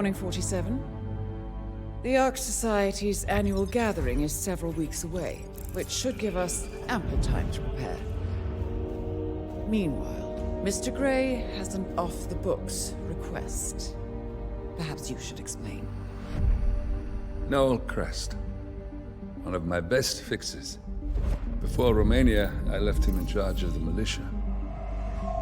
morning, 47. The Ark Society's annual gathering is several weeks away, which should give us ample time to prepare. Meanwhile, Mr. Gray has an off-the-books request. Perhaps you should explain. Noel Crest. One of my best fixes. Before Romania, I left him in charge of the militia.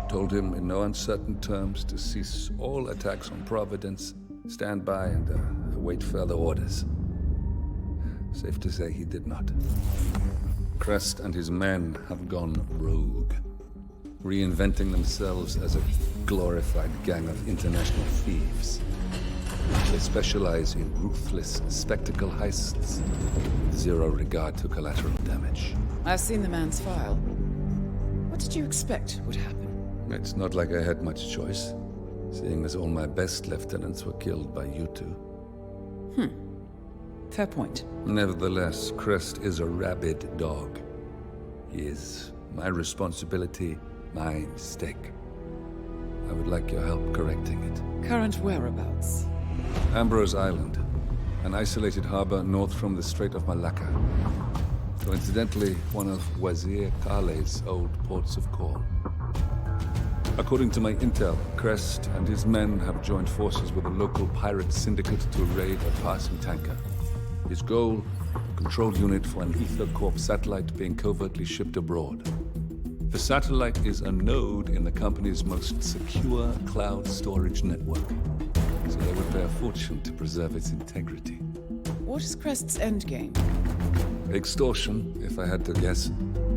Told him in no uncertain terms to cease all attacks on Providence, stand by and await further orders. Safe to say he did not. Crest and his men have gone rogue, reinventing themselves as a glorified gang of international thieves. They specialize in ruthless spectacle heists with zero regard to collateral damage. I've seen the man's file. What did you expect would happen? It's not like I had much choice, seeing as all my best lieutenants were killed by you two. Fair point. Nevertheless, Crest is a rabid dog. He is my responsibility, my mistake. I would like your help correcting it. Current whereabouts? Ambrose Island, an isolated harbor north from the Strait of Malacca. Coincidentally, one of Wazir Kale's old ports of call. According to my intel, Crest and his men have joined forces with a local pirate syndicate to raid a passing tanker. His goal, a control unit for an Ether Corp satellite being covertly shipped abroad. The satellite is a node in the company's most secure cloud storage network, so they would pay a fortune to preserve its integrity. What is Crest's endgame? Extortion, if I had to guess.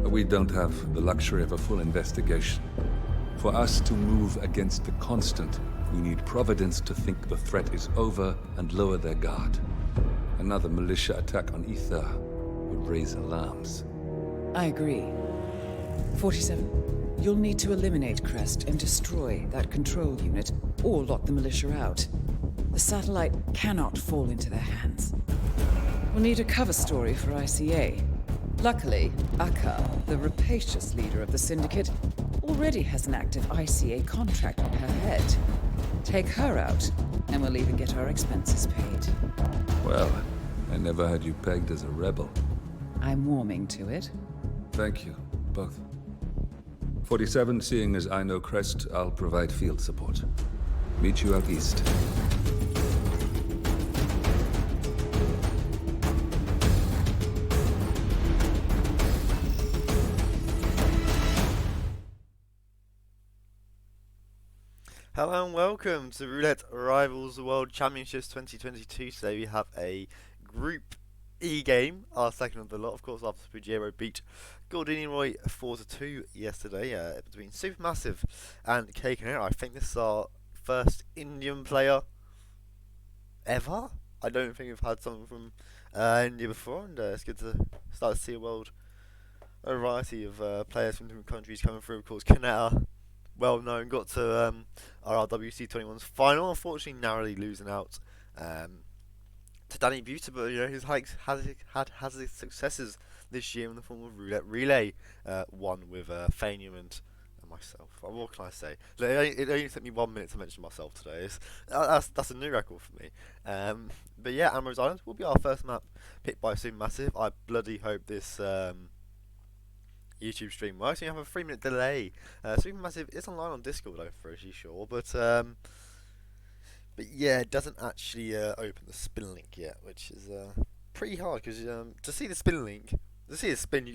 We don't have the luxury of a full investigation. For us to move against the constant, we need Providence to think the threat is over and lower their guard. Another militia attack on Ether would raise alarms. I agree. 47. You'll need to eliminate Crest and destroy that control unit, or lock the militia out. The satellite cannot fall into their hands. We'll need a cover story for ICA. Luckily, Akka, the rapacious leader of the syndicate, already has an active ICA contract on her head. Take her out, and we'll even get our expenses paid. Well, I never had you pegged as a rebel. I'm warming to it. Thank you, both. 47, seeing as I know Crest, I'll provide field support. Meet you out east. Hello and welcome to Roulette Rivals World Championships 2022. Today we have a Group E game, our second of the lot, of course, after Pujero beat Gordini Roy 4-2 yesterday between Supermassive and Kkaneta. I think this is our first Indian player ever. I don't think we've had someone from India before, and it's good to start to see a variety of players from different countries coming through. Of course, Kkaneta, well known, got to RRWC22's final, unfortunately narrowly losing out to Danny Buter, but you know he's has his successes this year in the form of Roulette Relay, one with Fanium and myself. What can I say? It only took me 1 minute to mention myself today. That's a new record for me. But yeah, Ambrose Island will be our first map picked by Supermassive. I bloody hope this YouTube stream works. You have a 3-minute delay. Supermassive is online on Discord, I'm pretty sure, but yeah, it doesn't actually open the spin link yet, which is pretty hard because to see the spin link, you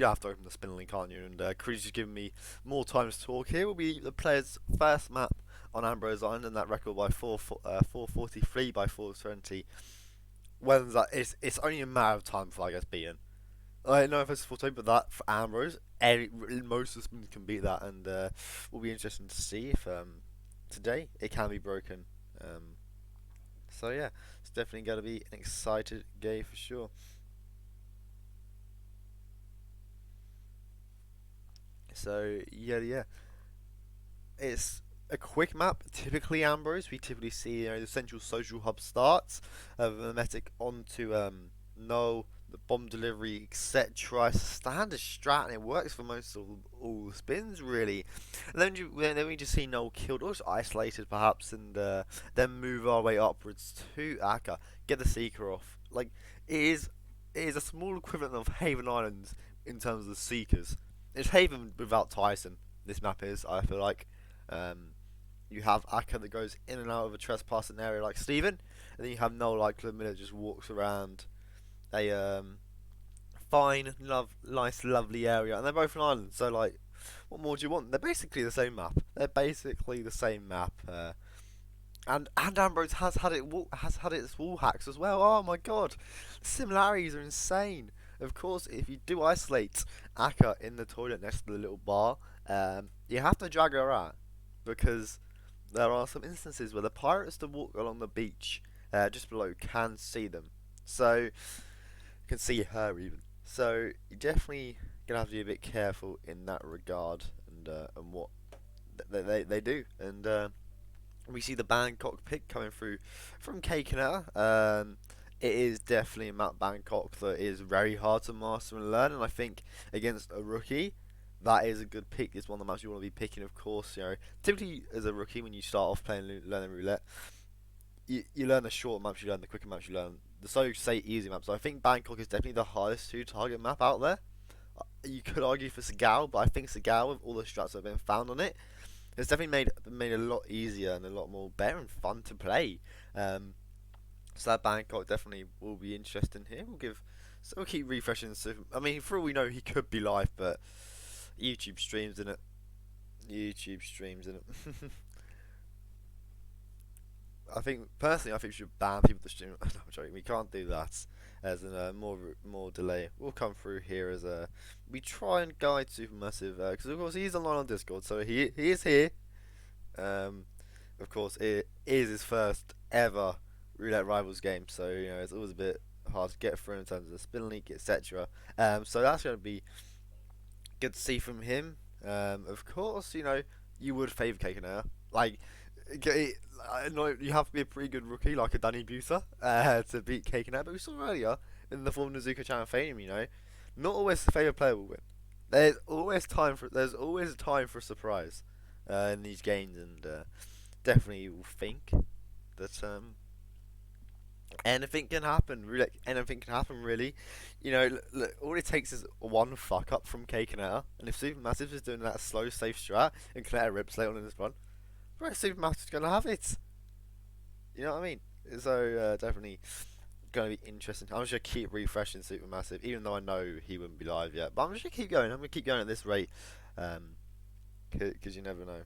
have to open the spin link, aren't you? And Creed's just giving me more time to talk. Here will be the player's first map on Ambrose Island, and that record by 443 by 420. When that it's only a matter of time before I get beaten. I don't know if it's 420, but that for Ambrose, most of the spins can beat that, and will be interesting to see if today it can be broken. So yeah, it's definitely going to be an excited game for sure. So yeah, it's a quick map. Typically Ambrose, we typically see the central social hub starts of Memetic onto the bomb delivery, etc. It's a standard strat, and it works for most of all the spins, really. And then we just see Noel killed, or just isolated, perhaps, and then move our way upwards to Akka, get the Seeker off. Like, it is a small equivalent of Haven Islands in terms of the Seekers. It's Haven without Tyson. This map is, I feel like. You have Akka that goes in and out of a trespassing area like Steven, and then you have Noel like Lamilla just walks around a fine, nice, lovely area, and they're both an island. So like, what more do you want? They're basically the same map. And Ambrose has had its wall hacks as well. Oh my god, the similarities are insane. Of course, if you do isolate Akka in the toilet next to the little bar, you have to drag her out, because there are some instances where the pirates that walk along the beach just below can see them. So can see her even. So you're definitely gonna have to be a bit careful in that regard, and what they do. And we see the Bangkok pick coming through from Kkaneta. It is definitely a map, Bangkok, that is very hard to master and learn, and I think against a rookie, that is a good pick. It's one of the maps you want to be picking, of course. You know, typically as a rookie, when you start off playing learning roulette, you learn the short maps, you learn the quicker maps, you learn the so say easy maps. So I think Bangkok is definitely the hardest to target map out there. You could argue for Segal, but I think Segal, with all the strats that have been found on it, it's definitely made a lot easier and a lot more better and fun to play. So that Bangkok definitely will be interesting here. We'll keep refreshing. So I mean, for all we know, he could be live, but YouTube streams in it. I think personally, we should ban people to stream. No, I'm joking. We can't do that. As a more delay will come through here as we try and guide Supermassive, because of course he's online on Discord, so he is here. Of course, it is his first ever Roulette Rivals game, so you know it's always a bit hard to get through in terms of the spin leak, etc. So that's going to be good to see from him. Of course, you know you would favour Kkaneta. Like, I know you have to be a pretty good rookie, like a Danny Buser, to beat Kkaneta. But we saw earlier in the form of Nazuka Chanfanium, you know, not always the favourite player will win. There's always a time for a surprise in these games, and definitely will think that anything can happen. Anything can happen, really. You know, look, all it takes is one fuck up from Kkaneta, and if Supermassive is doing that slow, safe strat, and Kkaneta rips late on in this one, right, Supermassive's gonna have it. You know what I mean? So definitely gonna be interesting. I'm just gonna keep refreshing Supermassive, even though I know he wouldn't be live yet. But I'm just gonna keep going. I'm gonna keep going at this rate, because you never know.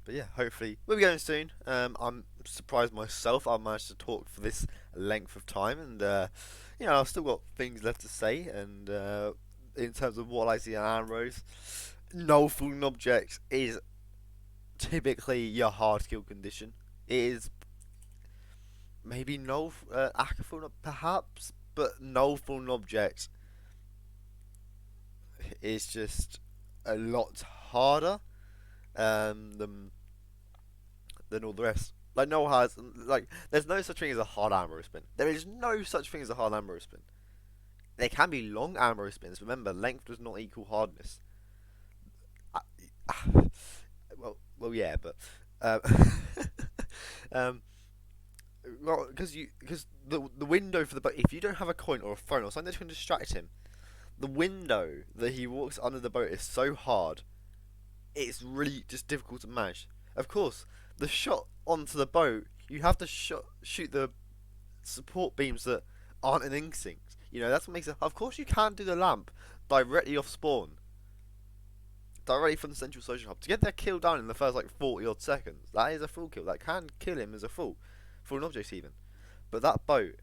But yeah, hopefully we'll be going soon. I'm surprised myself I managed to talk for this length of time, and you know, I've still got things left to say. And in terms of what I see in Ambrose, no falling object is typically your hard skill condition. It is maybe no Akka falling perhaps, but no falling object is just a lot harder than all the rest. Like there's no such thing as a hard armor spin. There is no such thing as a hard armor spin. There can be long armor spins. Remember, length does not equal hardness. Well, yeah, but well, because the window for the boat. If you don't have a coin or a phone or something that's going to distract him, the window that he walks under the boat is so hard. It's really just difficult to manage. Of course, the shot onto the boat, you have to shoot the support beams that aren't an instinct. You know, that's what makes it. Of course, you can do the lamp directly off spawn, directly from the central social hub to get that kill down in the first like 40 odd seconds. That is a full kill. That can kill him as a full object even. But that boat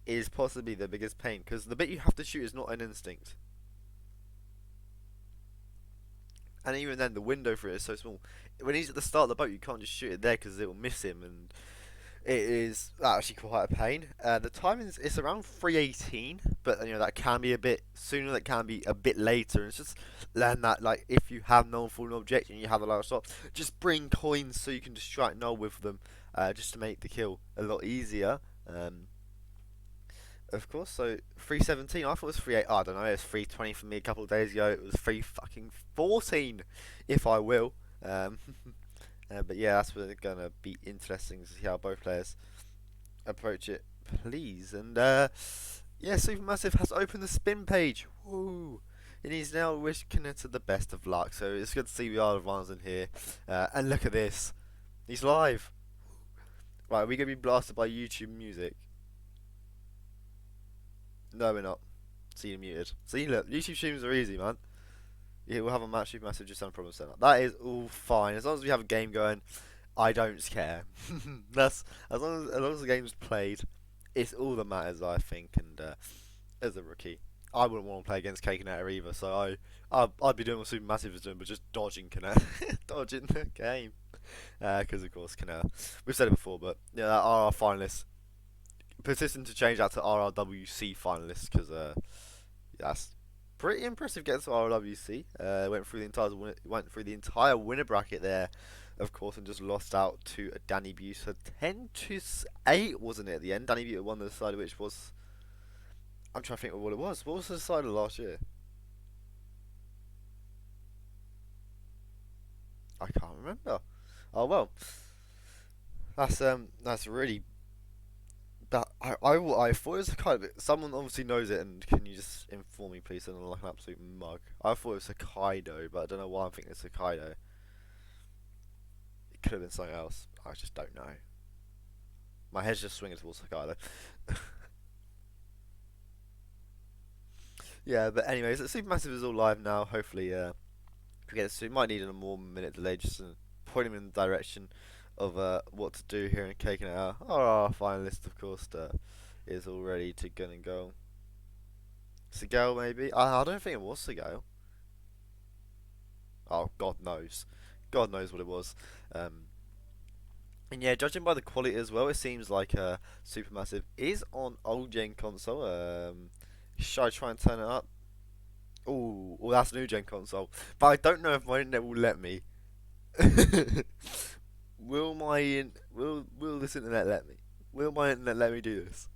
is possibly the biggest pain, because the bit you have to shoot is not an instinct. And even then, the window for it is so small. When he's at the start of the boat, you can't just shoot it there because it will miss him, and It is actually quite a pain. The timing is it's around 3:18, but you know that can be a bit sooner, that can be a bit later. And it's just learn that like if you have no fallen object and you have a large stop, just bring coins so you can distract null with them, just to make the kill a lot easier. Of course, so 3:17. I thought it was 3:8. Oh, I don't know. It was 3:20 for me a couple of days ago. It was 3:14, if I will. But yeah, that's really gonna be interesting to see how both players approach it, please. And yeah, Supermassive has opened the spin page. Woo! And he's now wish Kkaneta the best of luck. So it's good to see we are advancing here. And look at this, he's live. Right, are we gonna be blasted by YouTube music? No, we're not. See, you muted. See, look, YouTube streams are easy, man. Yeah, we'll have a match. Supermassive just done a problem set up. That is all fine. As long as we have a game going, I don't care. That's as long as the game's played, it's all that matters, I think. And as a rookie, I wouldn't want to play against Kkaneta either. So I'd be doing what Supermassive is doing, but just dodging Kkaneta, dodging the game. Because of course Kkaneta, we've said it before, but yeah, RR finalists. Persistent to change that to RRWC finalists because that's pretty impressive getting to RRWC. Went through the entire winner bracket there, of course, and just lost out to Danny Buse. So 10-8, wasn't it at the end? Danny Buse won the decider, which was, I'm trying to think of what it was. What was the decider last year? I can't remember. Oh well, that's really. That I thought it was kind of someone obviously knows it, and can you just inform me please? And I'm like an absolute mug. I thought it was Hokkaido, but I don't know why I'm thinking it's Hokkaido. It could have been something else. I just don't know. My head's just swinging towards Hokkaido. Yeah, but anyways, Supermassive is all live now. Hopefully, we get it soon. Might need a more minute delay just to point him in the direction of what to do here in Kkaneta. Our finalist, of course, is all ready to gun and go. Segal, maybe? I don't think it was Segal. Oh, God knows. God knows what it was. And yeah, judging by the quality as well, it seems like Supermassive is on old gen console. Should I try and turn it up? Oh, that's new gen console. But I don't know if my internet will let me. Will this internet let me? Will my internet let me do this?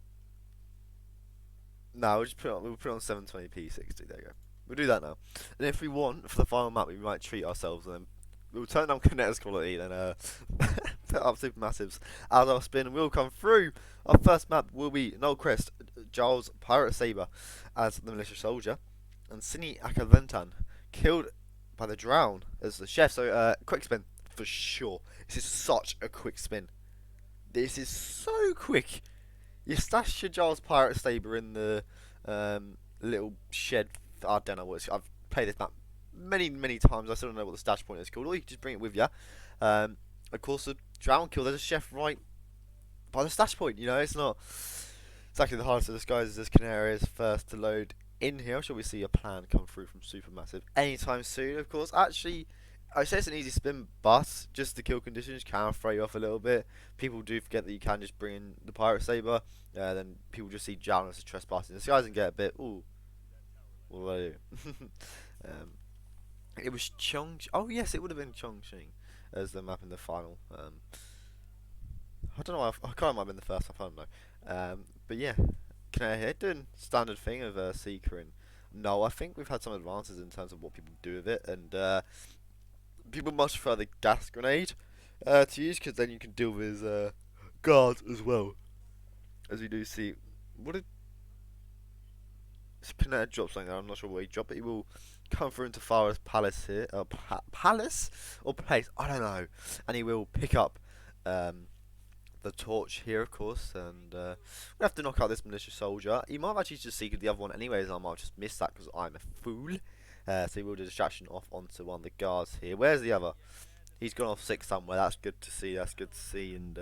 No, we'll put it on 720p 60. There you go. We'll do that now. And if we want for the final map, we might treat ourselves and then we'll turn down Kkaneta's quality. Then put up Supermassive's as our spin will come through. Our first map will be Noel Crest, Giles Pirate Saber as the militia soldier, and Sini Akaventan killed by the drown as the chef. So quick spin. For sure. This is such a quick spin. This is so quick. You stash your Giles Pirate Saber in the little shed. I don't know what it's. I've played this map many times. I still don't know what the stash point is called. Or you can just bring it with you. Of course, the drown kill. There's a chef right by the stash point. You know, it's not exactly the hardest of disguises. This Kkaneta is first to load in here. Shall we see a plan come through from Supermassive anytime soon? Of course, actually. I say it's an easy spin, but just the kill conditions can throw you off a little bit. People do forget that you can just bring in the Pirate Saber. Then people just see Jalen as a trespassing disguise and get a bit, ooh, what do I do? It was oh yes, it would have been Chongqing as the map in the final. I don't know, I can't might have been the first half, I don't know. But yeah, Kkaneta here doing standard thing of Seeker and no, I think we've had some advances in terms of what people do with it, and people much prefer the gas grenade to use because then you can deal with guards as well. As we do see, what did Kkaneta drop something? I'm not sure what he dropped, but he will come through into Farah's palace here. Palace or place? I don't know. And he will pick up the torch here, of course, and we have to knock out this militia soldier. He might have actually just seeked the other one anyways, and I might just miss that because I'm a fool. So he will do distraction off onto one of the guards here. Where's the other? He's gone off sick somewhere. That's good to see. That's good to see. And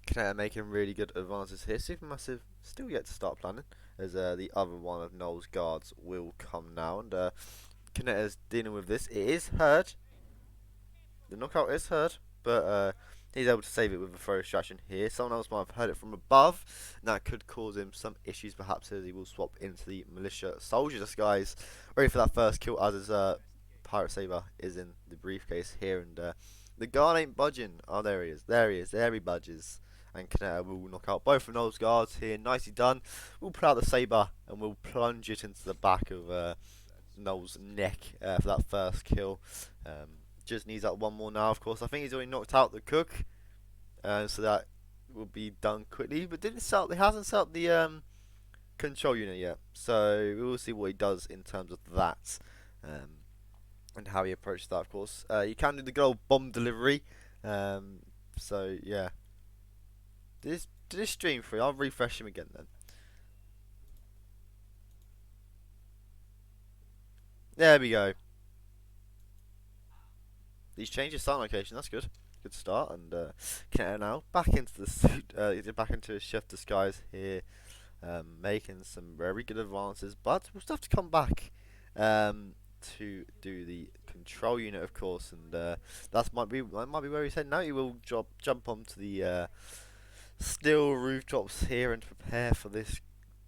Kkaneta making really good advances here. Supermassive still yet to start planning, as the other one of Noel's guards will come now. And Kkaneta's dealing with this. It is heard. The knockout is heard, but He's able to save it with a throw distraction here. Someone else might have heard it from above, and that could cause him some issues perhaps, as he will swap into the militia soldier disguise, ready for that first kill, as his pirate saber is in the briefcase here. And the guard ain't budging. Oh, there he is. There he is. There he budges. And Kkaneta will knock out both of those guards here. Nicely done. We'll pull out the saber and we'll plunge it into the back of Noel's neck for that first kill. Just needs that one more now, of course. I think he's already knocked out the cook, so that will be done quickly. But he hasn't set up the control unit yet, so we will see what he does in terms of that, and how he approaches that. Of course, you can do the good old bomb delivery. So yeah, did this stream free? I'll refresh him again then. There we go. He's changed his start location. That's good. Good start. And Kkaneta now back into the suit. Back into his chef disguise here, making some very good advances. But we'll still have to come back to do the control unit, of course. And that might be where he's heading now. He will jump onto the steel rooftops here and prepare for this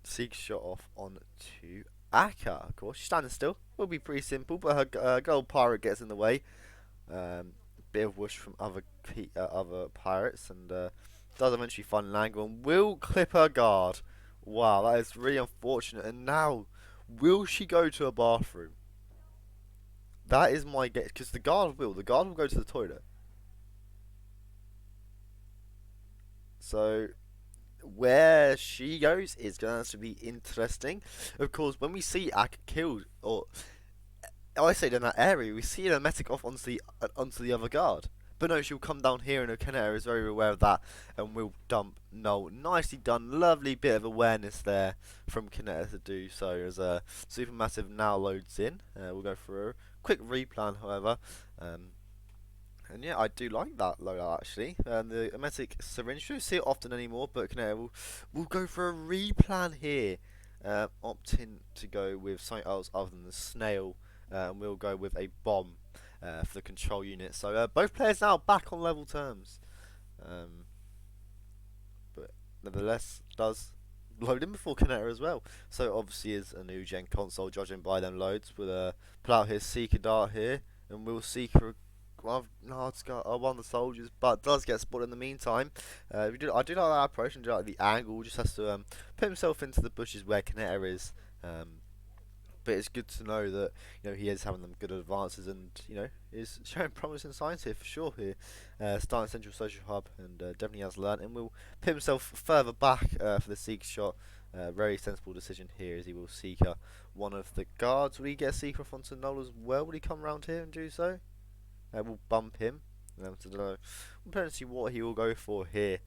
siege shot off onto Akka. Of course, she's standing still. Will be pretty simple, but her gold pirate gets in the way. Bit of whoosh from other pirates, and does eventually find an angle and will clip her guard. Wow, that is really unfortunate. And now, will she go to a bathroom? That is my guess, because the guard will go to the toilet. So where she goes is going to be interesting. Of course, when we see Akka killed, or I say in that area, we see her medic off onto the other guard. But no, she'll come down here, and Kkaneta is very aware of that, and will dump Noel. Nicely done, lovely bit of awareness there from Kkaneta to do so. As Supermassive now loads in, we'll go for a quick replan, however. And yeah, I do like that loadout actually. The emetic syringe, don't see it often anymore, but Kkaneta will go for a replan here, opting to go with something else other than the snail. And we'll go with a bomb for the control unit. So both players now back on level terms, but nevertheless does load in before Kkaneta as well. So obviously is a new gen console, judging by them loads. We'll pull out his Seeker dart here, and we'll Seeker one of the soldiers, but does get spotted in the meantime. I do like that approach and do like the angle. Just has to put himself into the bushes where Kkaneta is. But it's good to know that he is having them good advances, and is showing promising signs here for sure. Here, starting Central Social Hub, and definitely has learned, and will put himself further back for the Seek shot. Very sensible decision here, as he will Seeker one of the guards. Will he get a Seeker off onto Noel as well? Will he come around here and do so? We'll bump him. We'll try to see what he will go for here.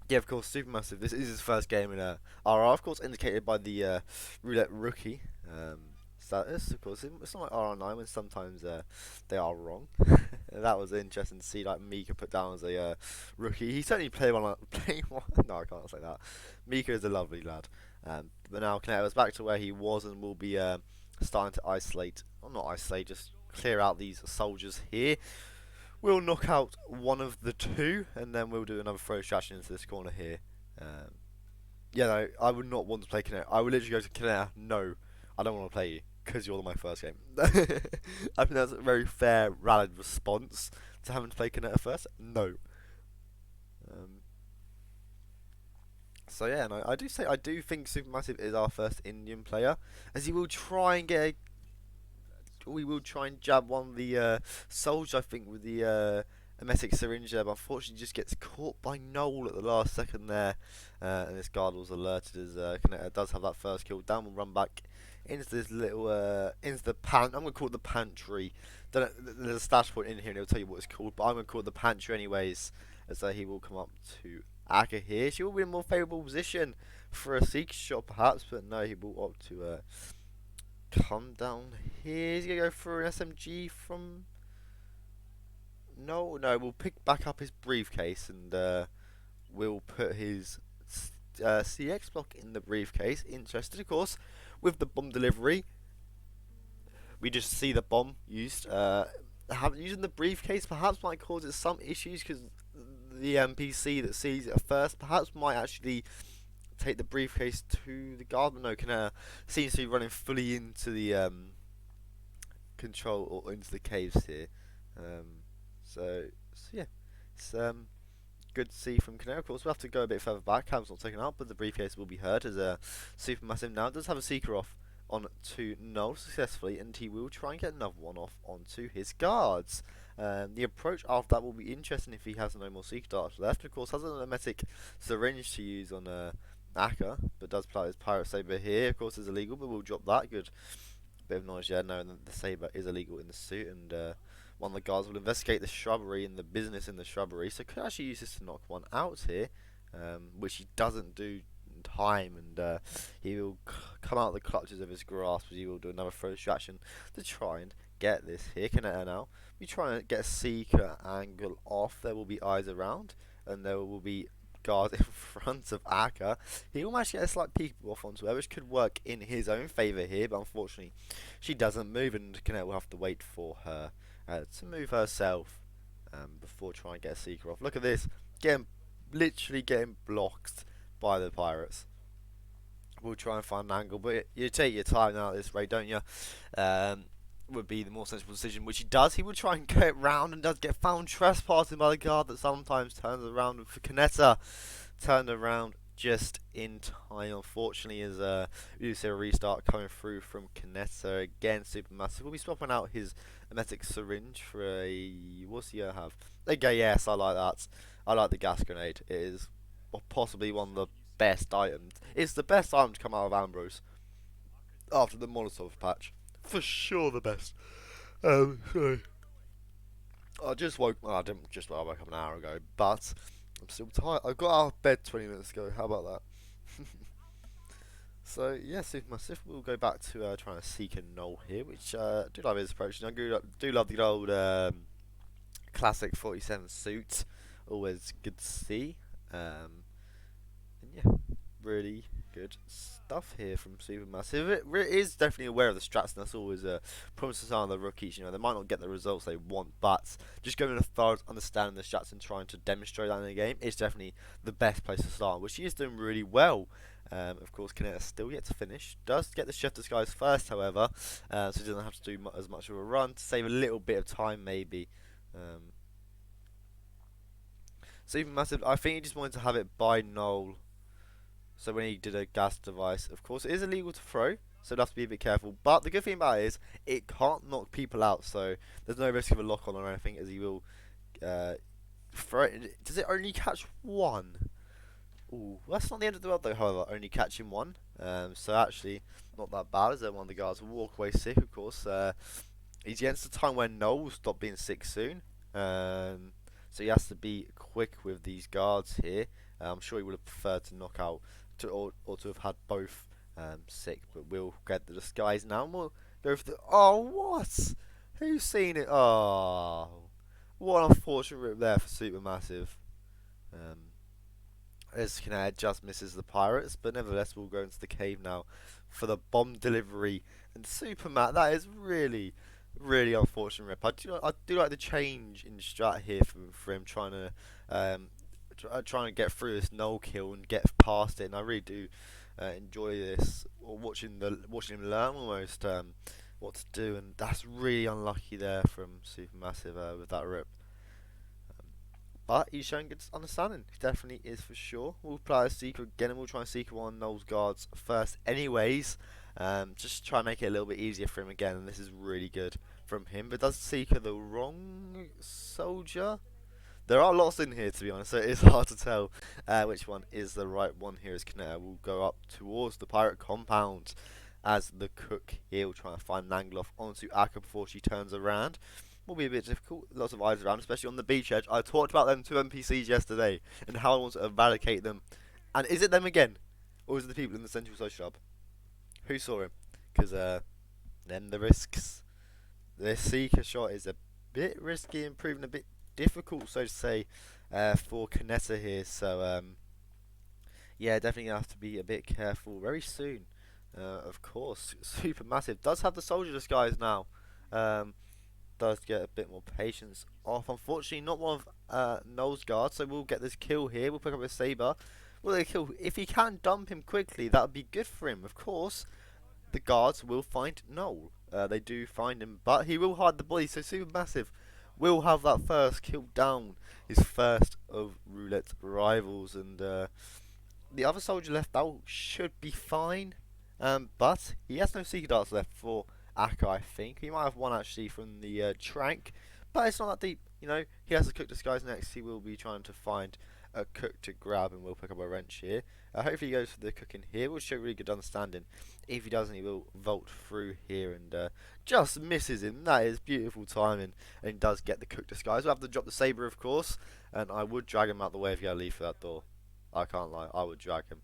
Yeah, of course, Supermassive. This is his first game in RR, of course, indicated by the roulette rookie status. Of course, it's not like RR9 when sometimes they are wrong. That was interesting to see, like Mika put down as a rookie. He certainly played one. No, I can't say that. Mika is a lovely lad. But now Kkaneta is back to where he was, and will be starting to isolate, or not isolate, just clear out these soldiers here. We'll knock out one of the two, and then we'll do another throw distraction into this corner here. Yeah, no, I would not want to play Kkaneta. I would literally go to Kkaneta. No, I don't want to play you because you're my first game. I think that's a very fair, valid response to having to play Kkaneta first. No. So yeah, no, I do think Supermassive is our first Indian player, as he will try and get we will try and jab one of the soldiers, I think, with the emetic syringe there, but unfortunately just gets caught by Noel at the last second there, and this guard was alerted as Kkaneta does have that first kill. Dan will run back into this little into the I'm gonna call it the pantry. There's a stash point in here and it'll tell you what it's called, but I'm gonna call it the pantry anyways, as he will come up to Akka here. She will be in a more favourable position for a seek shot perhaps, but no, he will opt to come down here. He's gonna go for an SMG from no, we'll pick back up his briefcase, and we'll put his CX block in the briefcase. Interested, of course, with the bomb delivery. We just see the bomb used. using the briefcase perhaps might cause it some issues, because the NPC that sees it first perhaps might actually take the briefcase to the guard. But no, Kkaneta seems to be running fully into the control, or into the caves here. So yeah, it's good to see from Kkaneta. Of course, we'll have to go a bit further back. Cam's not taken out, but the briefcase will be heard as Supermassive now does have a Seeker off onto Null successfully, and he will try and get another one off onto his guards. The approach after that will be interesting if he has no more Seeker darts left. Of course, has an emetic syringe to use on Akka, but does play his Pirate Saber here. Of course, is illegal, but we'll drop that. Good bit of knowledge there, knowing that the Saber is illegal in the suit, and one of the guards will investigate the shrubbery and the business in the shrubbery, so could actually use this to knock one out here, which he doesn't do in time, and he will come out of the clutches of his grasp, as he will do another throw distraction to try and get this here. Kkaneta now, we try and get a Seeker angle off. There will be eyes around, and there will be guards in front of Akka. He will manage to get a slight peek off onto her, which could work in his own favour here, but unfortunately she doesn't move, and Kkaneta will have to wait for her to move herself before trying to get a Seeker off. Look at this, literally getting blocked by the pirates. We'll try and find an angle, but you take your time now at this rate, don't you? Would be the more sensible decision, which he does. He would try and get round, and does get found trespassing by the guard that sometimes turns around. For Kkaneta, turned around just in time, unfortunately, as you see a restart coming through from Kkaneta again. Supermassive will be swapping out his emetic syringe for a, what's he gonna have? Okay, yes, I like that. I like the gas grenade. It is possibly one of the best items. It's the best item to come out of Ambrose after the Molotov patch. For sure the best. Sorry. I just woke. Well, I didn't just. I woke up an hour ago, but I'm still tired. I got out of bed 20 minutes ago. How about that? So yeah, Supermassive. We'll go back to trying to seek a null here, which I do love his approach. I do love the old classic 47 suit. Always good to see. And yeah, really good stuff here from Supermassive. It is definitely aware of the strats, and that's always a promise to some of the rookies. You know, they might not get the results they want, but just going as far as understanding the strats and trying to demonstrate that in the game is definitely the best place to start, which he is doing really well. Of course, Kkaneta still yet to finish. Does get the Chef Disguise first, however, so he doesn't have to do as much of a run to save a little bit of time, maybe. Supermassive, I think he just wanted to have it by Noel. So when he did a gas device, of course, it is illegal to throw, so you'll have to be a bit careful. But the good thing about it is, it can't knock people out, so there's no risk of a lock-on or anything, as he will throw it. Does it only catch one? Ooh, that's not the end of the world though, however, only catching one. So actually, not that bad, as one of the guards will walk away sick, of course. He's against the time when Noel will stop being sick soon. So he has to be quick with these guards here. I'm sure he would have preferred to knock out or to have had both sick, but we'll get the disguise now, and we'll go for the. Oh, what? Who's seen it? Oh, what an unfortunate rip there for Supermassive. As Kkaneta just misses the pirates, but nevertheless, we'll go into the cave now for the bomb delivery. And Supermat, that is really, really unfortunate rip. I do like the change in strat here for him trying to get through this null kill and get past it, and I really do enjoy this, or watching him learn almost what to do, and that's really unlucky there from Supermassive with that rip. But he's showing good understanding. He definitely is, for sure. We'll play a Seeker again, and we'll try and Seeker one of Noel's guards first anyways. Just try and make it a little bit easier for him again, and this is really good from him. But does Seeker the wrong soldier? There are lots in here, to be honest, so it is hard to tell which one is the right one here. As Kkaneta will go up towards the pirate compound, as the cook here will try and find an angle off onto Akka before she turns around. Will be a bit difficult. Lots of eyes around, especially on the beach edge. I talked about them two NPCs yesterday and how I want to eradicate them. And is it them again, or is it the people in the Central Social Hub? Who saw him? Because then the risks. The Seeker shot is a bit risky and proving a bit difficult, so to say, for Kkaneta here. So yeah, definitely gonna have to be a bit careful very soon. Of course, Supermassive does have the soldier disguise now. does get a bit more patience off. Unfortunately, not one of Noel's guards, so we'll get this kill here. We'll pick up his saber. Will they kill? If he can dump him quickly, that would be good for him. Of course, the guards will find Noel. They do find him, but he will hide the body. So Supermassive will have that first kill down, his first of Roulette rivals, and the other soldier left out should be fine. But he has no secret darts left for Akka, I think. He might have one actually from the Trank, but it's not that deep. You know, he has a cook disguise next. He will be trying to find a cook to grab, and we'll pick up a wrench here. Hopefully he goes for the cook in here. We'll show really good understanding. If he doesn't, he will vault through here and just misses him. That is beautiful timing, and he does get the cook disguise. We'll have to drop the saber, of course, and I would drag him out the way if he had to leave for that door. I can't lie, I would drag him.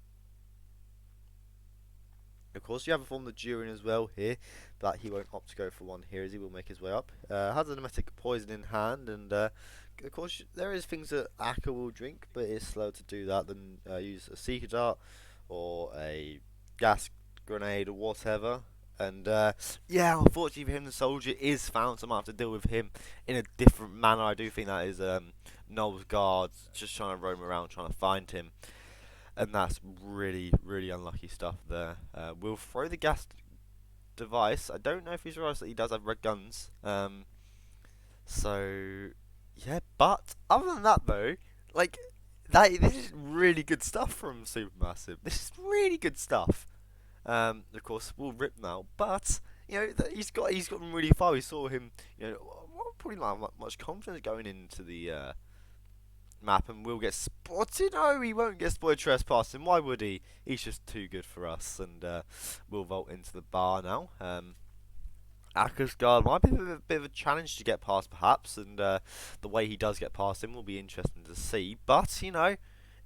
Of course, you have a form of Durian as well here, but he won't opt to go for one here as he will make his way up. Has a pneumatic poison in hand, and of course, there is things that Akka will drink, but it's slower to do that than use a Seeker Dart or a gas grenade or whatever. And yeah, unfortunately for him, the soldier is found, so I might have to deal with him in a different manner. I do think that is Noel's guards just trying to roam around, trying to find him. And that's really, really unlucky stuff there. We'll throw the gas device. I don't know if he's realised that he does have red guns. So, yeah, but other than that though, like, this is really good stuff from Supermassive. This is really good stuff. Of course, we'll rip now, but you know he's gotten really far. We saw him, you know, probably not much confidence going into the map, and will get spotted. No, he won't get spotted trespassing. Why would he? He's just too good for us, and we'll vault into the bar now. Akka's guard might be a bit of a challenge to get past, perhaps, and the way he does get past him will be interesting to see. But you know,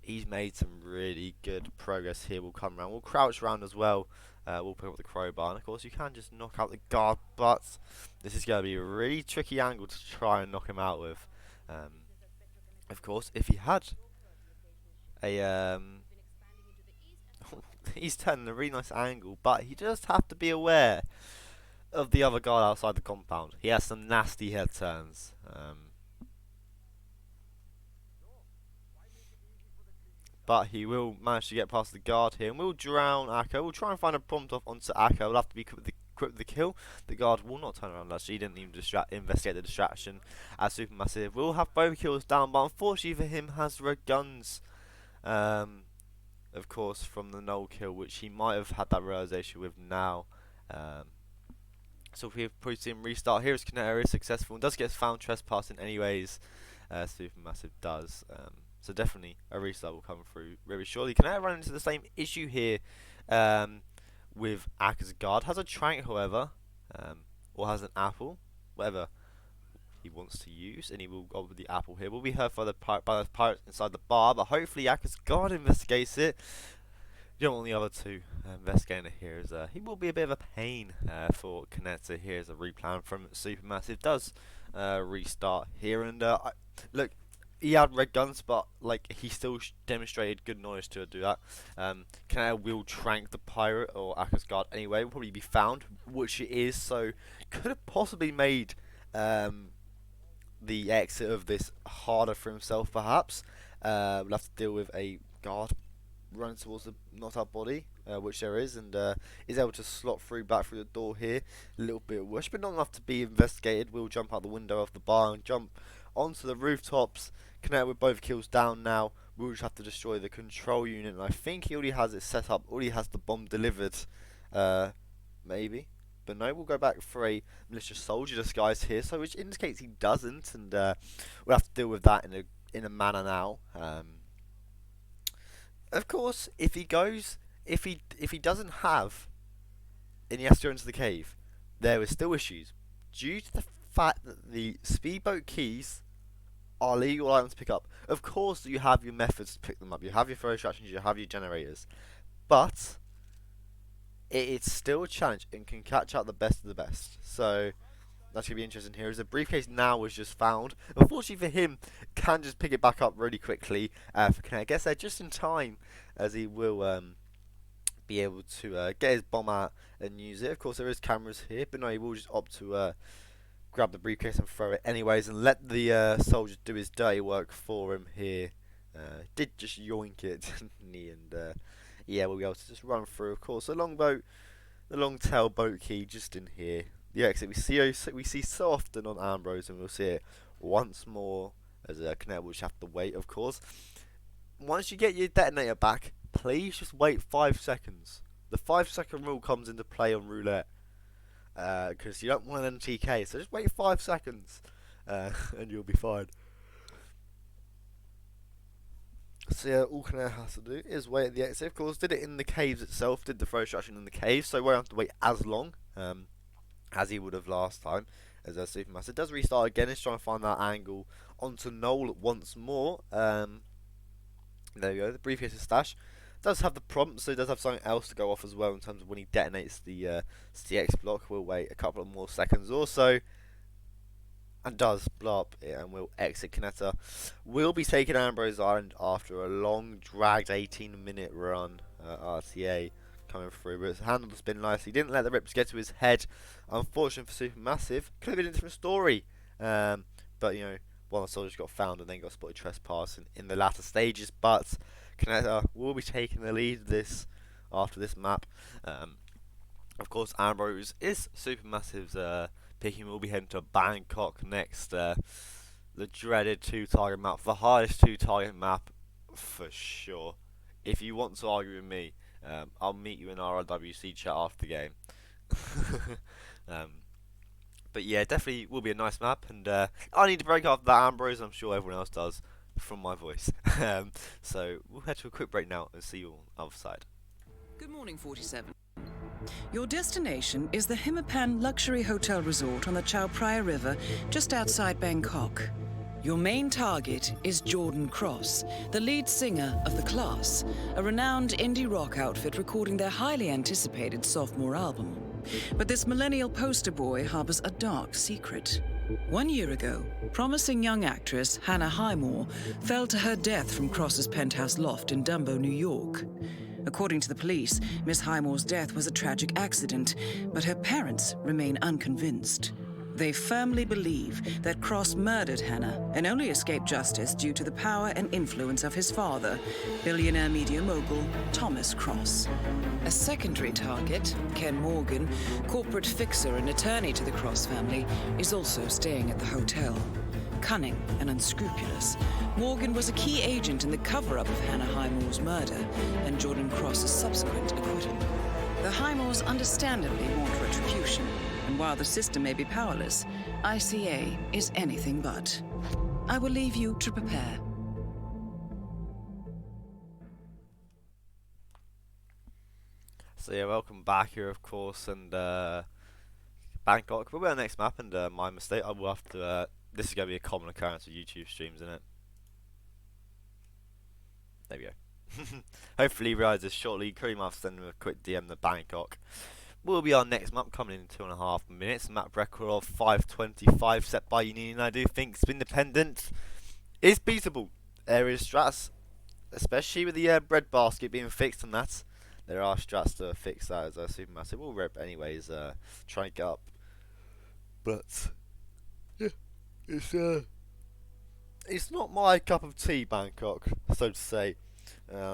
he's made some really good progress here. We'll come around. We'll crouch around as well. We'll pick up the crowbar, and of course, you can just knock out the guard, but this is going to be a really tricky angle to try and knock him out with. Of course, if he had a he's turning a really nice angle, but he does have to be aware of the other guard outside the compound. He has some nasty head turns. But he will manage to get past the guard here, and we'll drown Akka. We'll try and find a prompt off onto Akka. We'll have to be quick with the kill. The guard will not turn around. Actually, he didn't even investigate the distraction. As Supermassive will have both kills down, but unfortunately for him, has red guns. Of course, from the Noel kill, which he might have had that realization with now. So if we probably see him restart here, as Kkaneta is successful and does get found trespassing anyways. Supermassive does. So definitely a restart will come through very shortly. Kkaneta run into the same issue here with Akka's guard. Has a trank, however, or has an apple, whatever he wants to use, and he will go with the apple here. Will be heard by the pirates inside the bar, but hopefully Akka's guard investigates it. You don't want the other two investigating it here, as he will be a bit of a pain for Kkaneta here as a replan from Supermassive does restart here. And look, he had red guns, but like he still demonstrated good knowledge to do that. Kkaneta will trank the pirate or Akka's guard anyway. Will probably be found, which it is. So could have possibly made the exit of this harder for himself, perhaps. We'll have to deal with a guard running towards the knocked out body, which there is, and is able to slot through back through the door here. A little bit of wish, but not enough to be investigated. We'll jump out the window of the bar and jump onto the rooftops. Kkaneta with both kills down now. We'll just have to destroy the control unit, and I think he already has it set up, already has the bomb delivered, maybe. But no, we'll go back for a militia soldier disguise here, so which indicates he doesn't, and we'll have to deal with that in a manner now. Of course, if he doesn't have, and he has to go into the cave, there is still issues due to the fact that the speedboat keys are legal items to pick up. Of course, you have your methods to pick them up. You have your throw extractions, you have your generators, but it's still a challenge and can catch out the best of the best. So that's going to be interesting here. As the briefcase now was just found. Unfortunately for him, can just pick it back up really quickly. For Kkaneta gets there just in time, as he will be able to get his bomb out and use it. Of course, there is cameras here, but no, he will just opt to grab the briefcase and throw it anyways, and let the soldier do his dirty work for him here. Did just yoink it, didn't he? And yeah, we'll be able to just run through. Of course, the longboat, the long tail boat key just in here. The exit we see so often on Ambrose, and we'll see it once more as Kkaneta will just have to wait. Of course, once you get your detonator back, please just wait 5 seconds. The 5-second rule comes into play on roulette because you don't want an TK, so just wait 5 seconds and you'll be fine. So yeah, all Kkaneta has to do is wait at the exit. Of course, did it in the caves itself, did the throw extraction in the caves, so he won't have to wait as long as he would have last time as a Supermassive. It does restart again, it's trying to find that angle onto Noel once more. There we go, the briefcase is stash. Does have the prompt, so it does have something else to go off as well in terms of when he detonates the CX block. We'll wait a couple of more seconds or so, and does blow up, and we'll exit Kkaneta. We'll be taking Ambrose Island after a long, dragged 18-minute run. RTA coming through, but it's handled the spin nicely. He didn't let the rips get to his head. Unfortunate for Supermassive. Could have been a different story, but you know, one of the soldiers got found and then got spotted trespassing in the latter stages. But Kkaneta will be taking the lead after this map. Of course, Ambrose is Supermassive's picking. Will be heading to Bangkok next. The dreaded 2-target map, the hardest 2-target map for sure. If you want to argue with me, I'll meet you in RRWC chat after the game. But yeah, definitely will be a nice map, and I need to break off that Ambrose. I'm sure everyone else does from my voice. So we'll head to a quick break now and see you on the other side. Good morning, 47. Your destination is the Himapan Luxury Hotel Resort on the Chao Phraya River, just outside Bangkok. Your main target is Jordan Cross, the lead singer of The Class, a renowned indie rock outfit recording their highly anticipated sophomore album. But this millennial poster boy harbors a dark secret. 1 year ago, promising young actress Hannah Highmore fell to her death from Cross's penthouse loft in Dumbo, New York. According to the police, Miss Highmore's death was a tragic accident, but her parents remain unconvinced. They firmly believe that Cross murdered Hannah and only escaped justice due to the power and influence of his father, billionaire media mogul Thomas Cross. A secondary target, Ken Morgan, corporate fixer and attorney to the Cross family, is also staying at the hotel. Cunning and unscrupulous, Morgan was a key agent in the cover-up of Hannah Highmore's murder and Jordan Cross's subsequent acquittal. The Highmores understandably want retribution, and while the system may be powerless, ICA is anything but. I will leave you to prepare. So yeah, welcome back here, of course, and Bangkok. We'll be on the next map, and my mistake, I will have to. This is going to be a common occurrence with YouTube streams, isn't it? There we go. Hopefully, he realises shortly. Curry might have to send him a quick DM to Bangkok. Will be our next map coming in 2.5 minutes. Map record of 5:25 set by Unini, and I do think Spin Dependent is beatable. Area strats, especially with the bread basket being fixed and that. There are strats to fix that as a Supermassive. We'll rep anyways, try and get up. But yeah, it's not my cup of tea, Bangkok, so to say.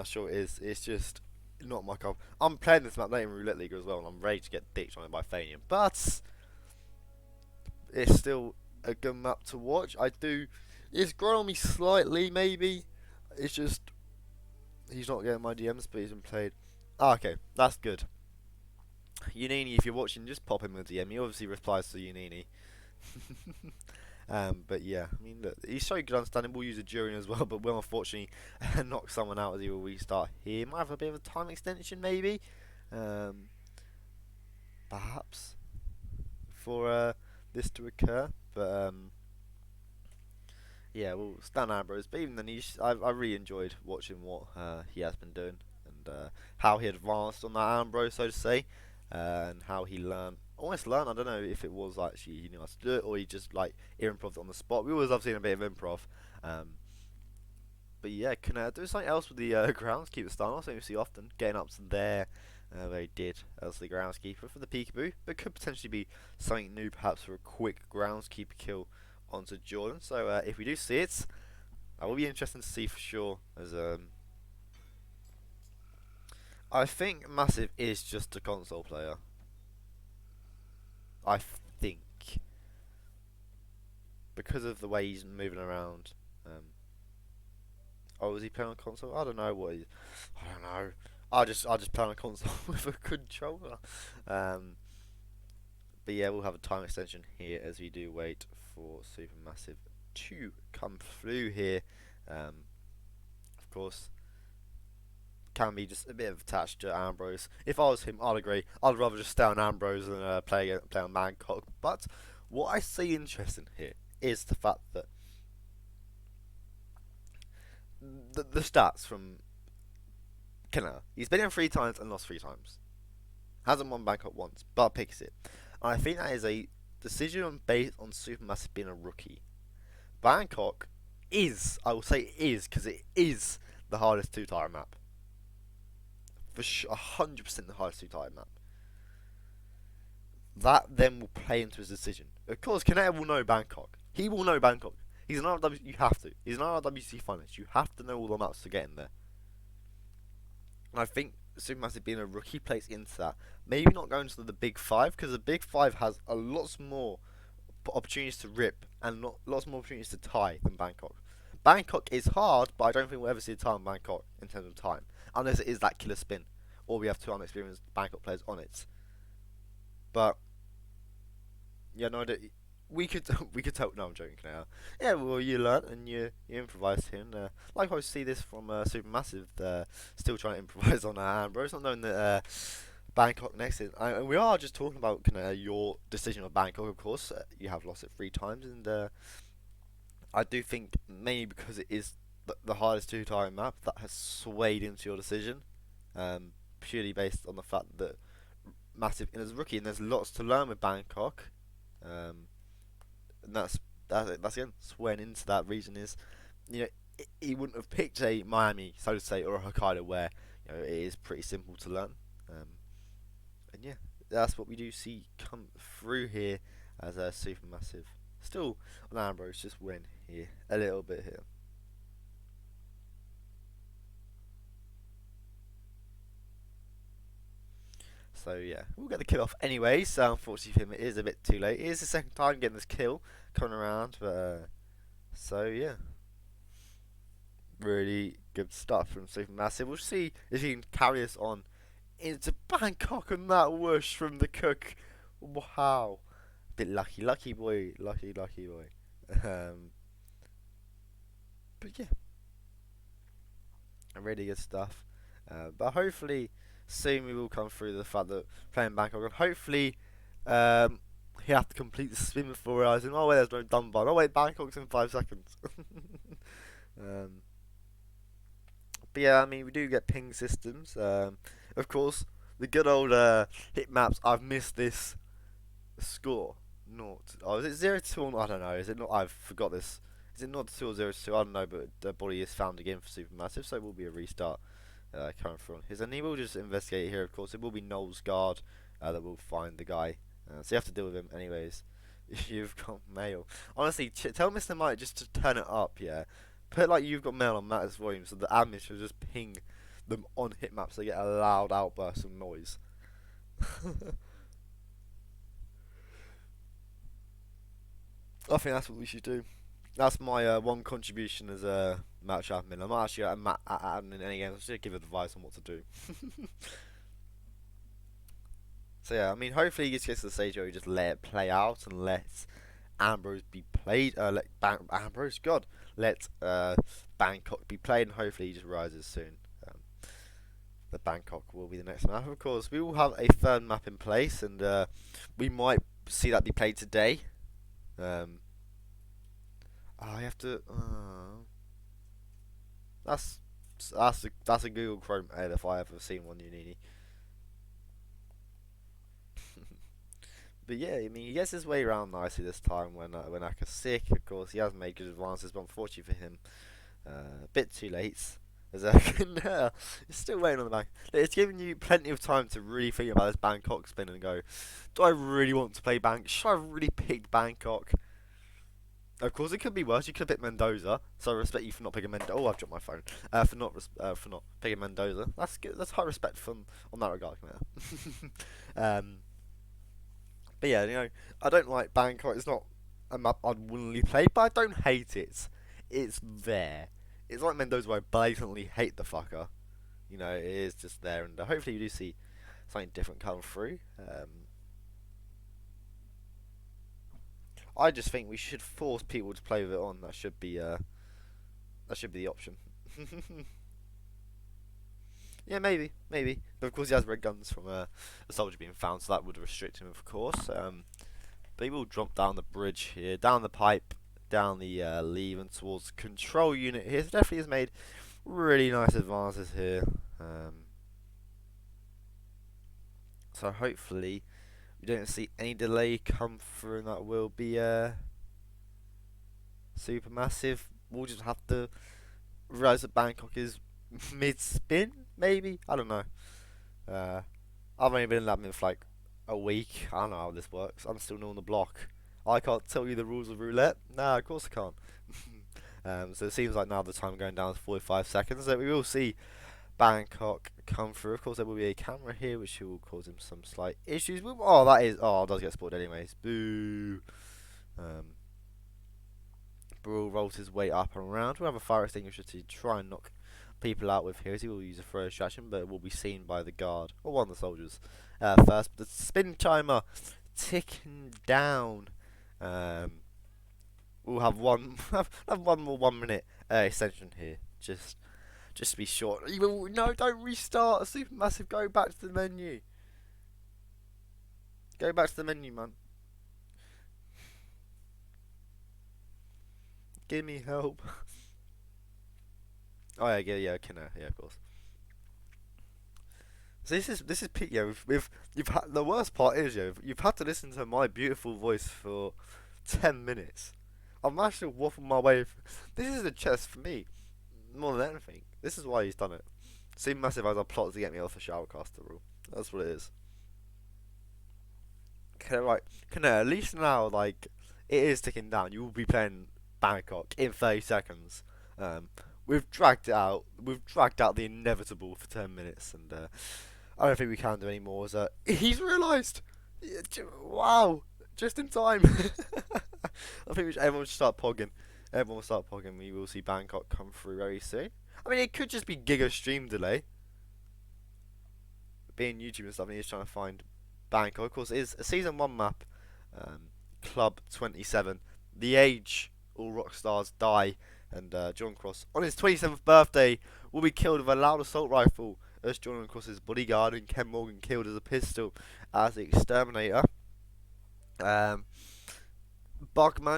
Sure it is. It's just not my cup. I'm playing this map in Roulette League as well, and I'm ready to get dicked on it by Fanian. But it's still a good map to watch. It's grown on me slightly, maybe. It's just he's not getting my DMs, but he's been played. Okay, that's good. Unini, if you're watching, just pop him a DM. He obviously replies to Unini. But yeah, I mean, look, he's so good understanding. We'll use a during as well, but will unfortunately knock someone out as he will restart here. Might have a bit of a time extension, maybe, perhaps, for this to occur. But yeah, we'll stand Ambrose. But even then, I really enjoyed watching what he has been doing and how he advanced on that Ambrose, so to say, and how he learned. Almost learned. I don't know if it was actually he knew how to do it or he just like improv on the spot. We always love seeing a bit of improv. But yeah, Kkaneta do something else with the grounds. Keep it starting. Something we see often. Getting up to there, where he did as the groundskeeper for the Peekaboo, but could potentially be something new, perhaps for a quick groundskeeper kill onto Jordan. So if we do see it, that will be interesting to see for sure. As I think Massive is just a console player. I think because of the way he's moving around. Oh, is he playing on console? I don't know what he. I don't know. I just play on a console with a controller. But yeah, we'll have a time extension here as we do wait for Supermassive to come through here. Of course, can be just a bit of attached to Ambrose. If I was him, I'd agree. I'd rather just stay on Ambrose than play on Bangkok. But what I see interesting here is the fact that the stats from Kkaneta. He's been in 3 times and lost 3 times. Hasn't won Bangkok once, but picks it. And I think that is a decision based on Supermassive being a rookie. Bangkok is, I will say is, because it is the hardest 2-tire map. For sure, 100% the hardest 2-tire map. That then will play into his decision. Of course, Kkaneta will know Bangkok. He will know Bangkok. He's an RRWC, you have to. He's an RRWC finalist. You have to know all the maps to get in there. And I think Supermassive being a rookie plays into that. Maybe not going to the Big 5, because the Big 5 has a lots more opportunities to rip and lots more opportunities to tie than Bangkok. Bangkok is hard, but I don't think we'll ever see a tie in Bangkok in terms of time. Unless it is that killer spin. Or we have 2 unexperienced Bangkok players on it. But yeah, no, we could tell. No, I'm joking now. Yeah, well, you learn and you improvise here. And likewise, see this from Supermassive. Still trying to improvise on Ambrose, not knowing that Bangkok next is. And we are just talking about your decision of Bangkok. Of course, you have lost it 3 times, and I do think mainly because it is the hardest 2-tire map that has swayed into your decision, purely based on the fact that Massive is a rookie and there's lots to learn with Bangkok. And that's again swaying into that reason is, he wouldn't have picked a Miami, so to say, or a Hokkaido where it is pretty simple to learn. And yeah, that's what we do see come through here as a Supermassive. Still on Ambrose, just win here a little bit here. So yeah, we'll get the kill off anyway. So unfortunately for him, it is a bit too late. It is the second time getting this kill coming around, but so yeah, really good stuff from Supermassive. We'll see if he can carry us on into Bangkok and that whoosh from the cook. Wow, bit lucky boy. But yeah, really good stuff. But hopefully soon we will come through the fact that playing Bangkok, and hopefully he have to complete the spin before realising, oh wait, there's no done by. Oh wait, Bangkok's in 5 seconds. But yeah, I mean, we do get ping systems. Of course, the good old hit maps. I've missed this score. Naught. Oh, is it 0-2 or I don't know. Is it not? I've forgot this. Is it not 2 or 0-2? I don't know, but the body is found again for Supermassive, so it will be a restart. Coming through on his, and he will just investigate here. Of course, it will be Noel's guard that will find the guy, so you have to deal with him anyways. You've got mail. Honestly, tell Mr. Mike just to turn it up. Yeah, put like you've got mail on Matt's volume, so the admin should just ping them on hit maps so they get a loud outburst of noise. I think that's what we should do. That's my one contribution as a match admin. I'm not actually a admin in any games. I should give advice on what to do. So yeah, I mean, hopefully he just gets to the stage where he just let it play out and let Ambrose be played. Let Bangkok be played, and hopefully he just rises soon. The Bangkok will be the next map. Of course, we will have a 3rd map in place, and we might see that be played today. I have to. That's a Google Chrome ad if I ever seen one, Unini. But yeah, I mean, he gets his way around nicely this time when Aka's sick. Of course, he has made good advances, but unfortunately for him, a bit too late. As Kkaneta is still waiting on the bank. It's giving you plenty of time to really think about this Bangkok spin and go, do I really want to play Bangkok? Should I really pick Bangkok? Of course, it could be worse. You could have picked Mendoza. So I respect you for not picking Mendoza. Oh, I've dropped my phone. For not picking Mendoza. That's good. That's high respect from on that regard, but yeah, you know, I don't like Bangkok. It's not a map I'd willingly play, but I don't hate it. It's there. It's like Mendoza, where I blatantly hate the fucker. You know, it is just there, and hopefully you do see something different come through. I just think we should force people to play with it on. That should be the option. Yeah, maybe. But of course, he has red guns from a soldier being found, so that would restrict him, of course. But he will drop down the bridge here, down the pipe, down the lever, and towards the control unit here. So definitely has made really nice advances here. So hopefully we don't see any delay come through, and that will be Supermassive. We'll just have to realise that Bangkok is mid-spin, maybe? I don't know. I've only been in that for like a week. I don't know how this works. I'm still new on the block. I can't tell you the rules of roulette. Nah, of course I can't. So it seems like now the time going down to 45 seconds. So we will see Bangkok come through. Of course, there will be a camera here, which will cause him some slight issues. Oh, that is. Oh, it does get spoiled anyways. Boo. Brawl rolls his way up and around. We'll have a fire extinguisher to try and knock people out with here, as he will use a throw distraction, but it will be seen by the guard or one of the soldiers first. But the spin timer ticking down. We'll have one more 1 minute extension here, just to be short. No, don't restart. Supermassive, go back to the menu. Go back to the menu, man. Give me help. Oh yeah, Kkaneta, yeah, of course. So this is peak. Yeah, you've had the worst part is you've had to listen to my beautiful voice for 10 minutes. I'm actually waffling my way. This is a chess for me more than anything. This is why he's done it. Supermassive has a plot to get me off the showercaster rule. That's what it is. Okay, right. Kkaneta, at least now, like, it is ticking down. You will be playing Bangkok in 30 seconds. We've dragged it out. We've dragged out the inevitable for 10 minutes, and I don't think we can do any more. He's realised. Wow, just in time. I think everyone should start pogging. Everyone will start pogging. We will see Bangkok come through very soon. I mean, it could just be giga stream delay. Being YouTube and stuff, and he's trying to find Bangkok. Of course, it is a season 1 map. Club 27. The age all rock stars die, and John Cross on his 27th birthday will be killed with a loud assault rifle as John Cross's bodyguard, and Ken Morgan killed as a pistol as the exterminator. Bugman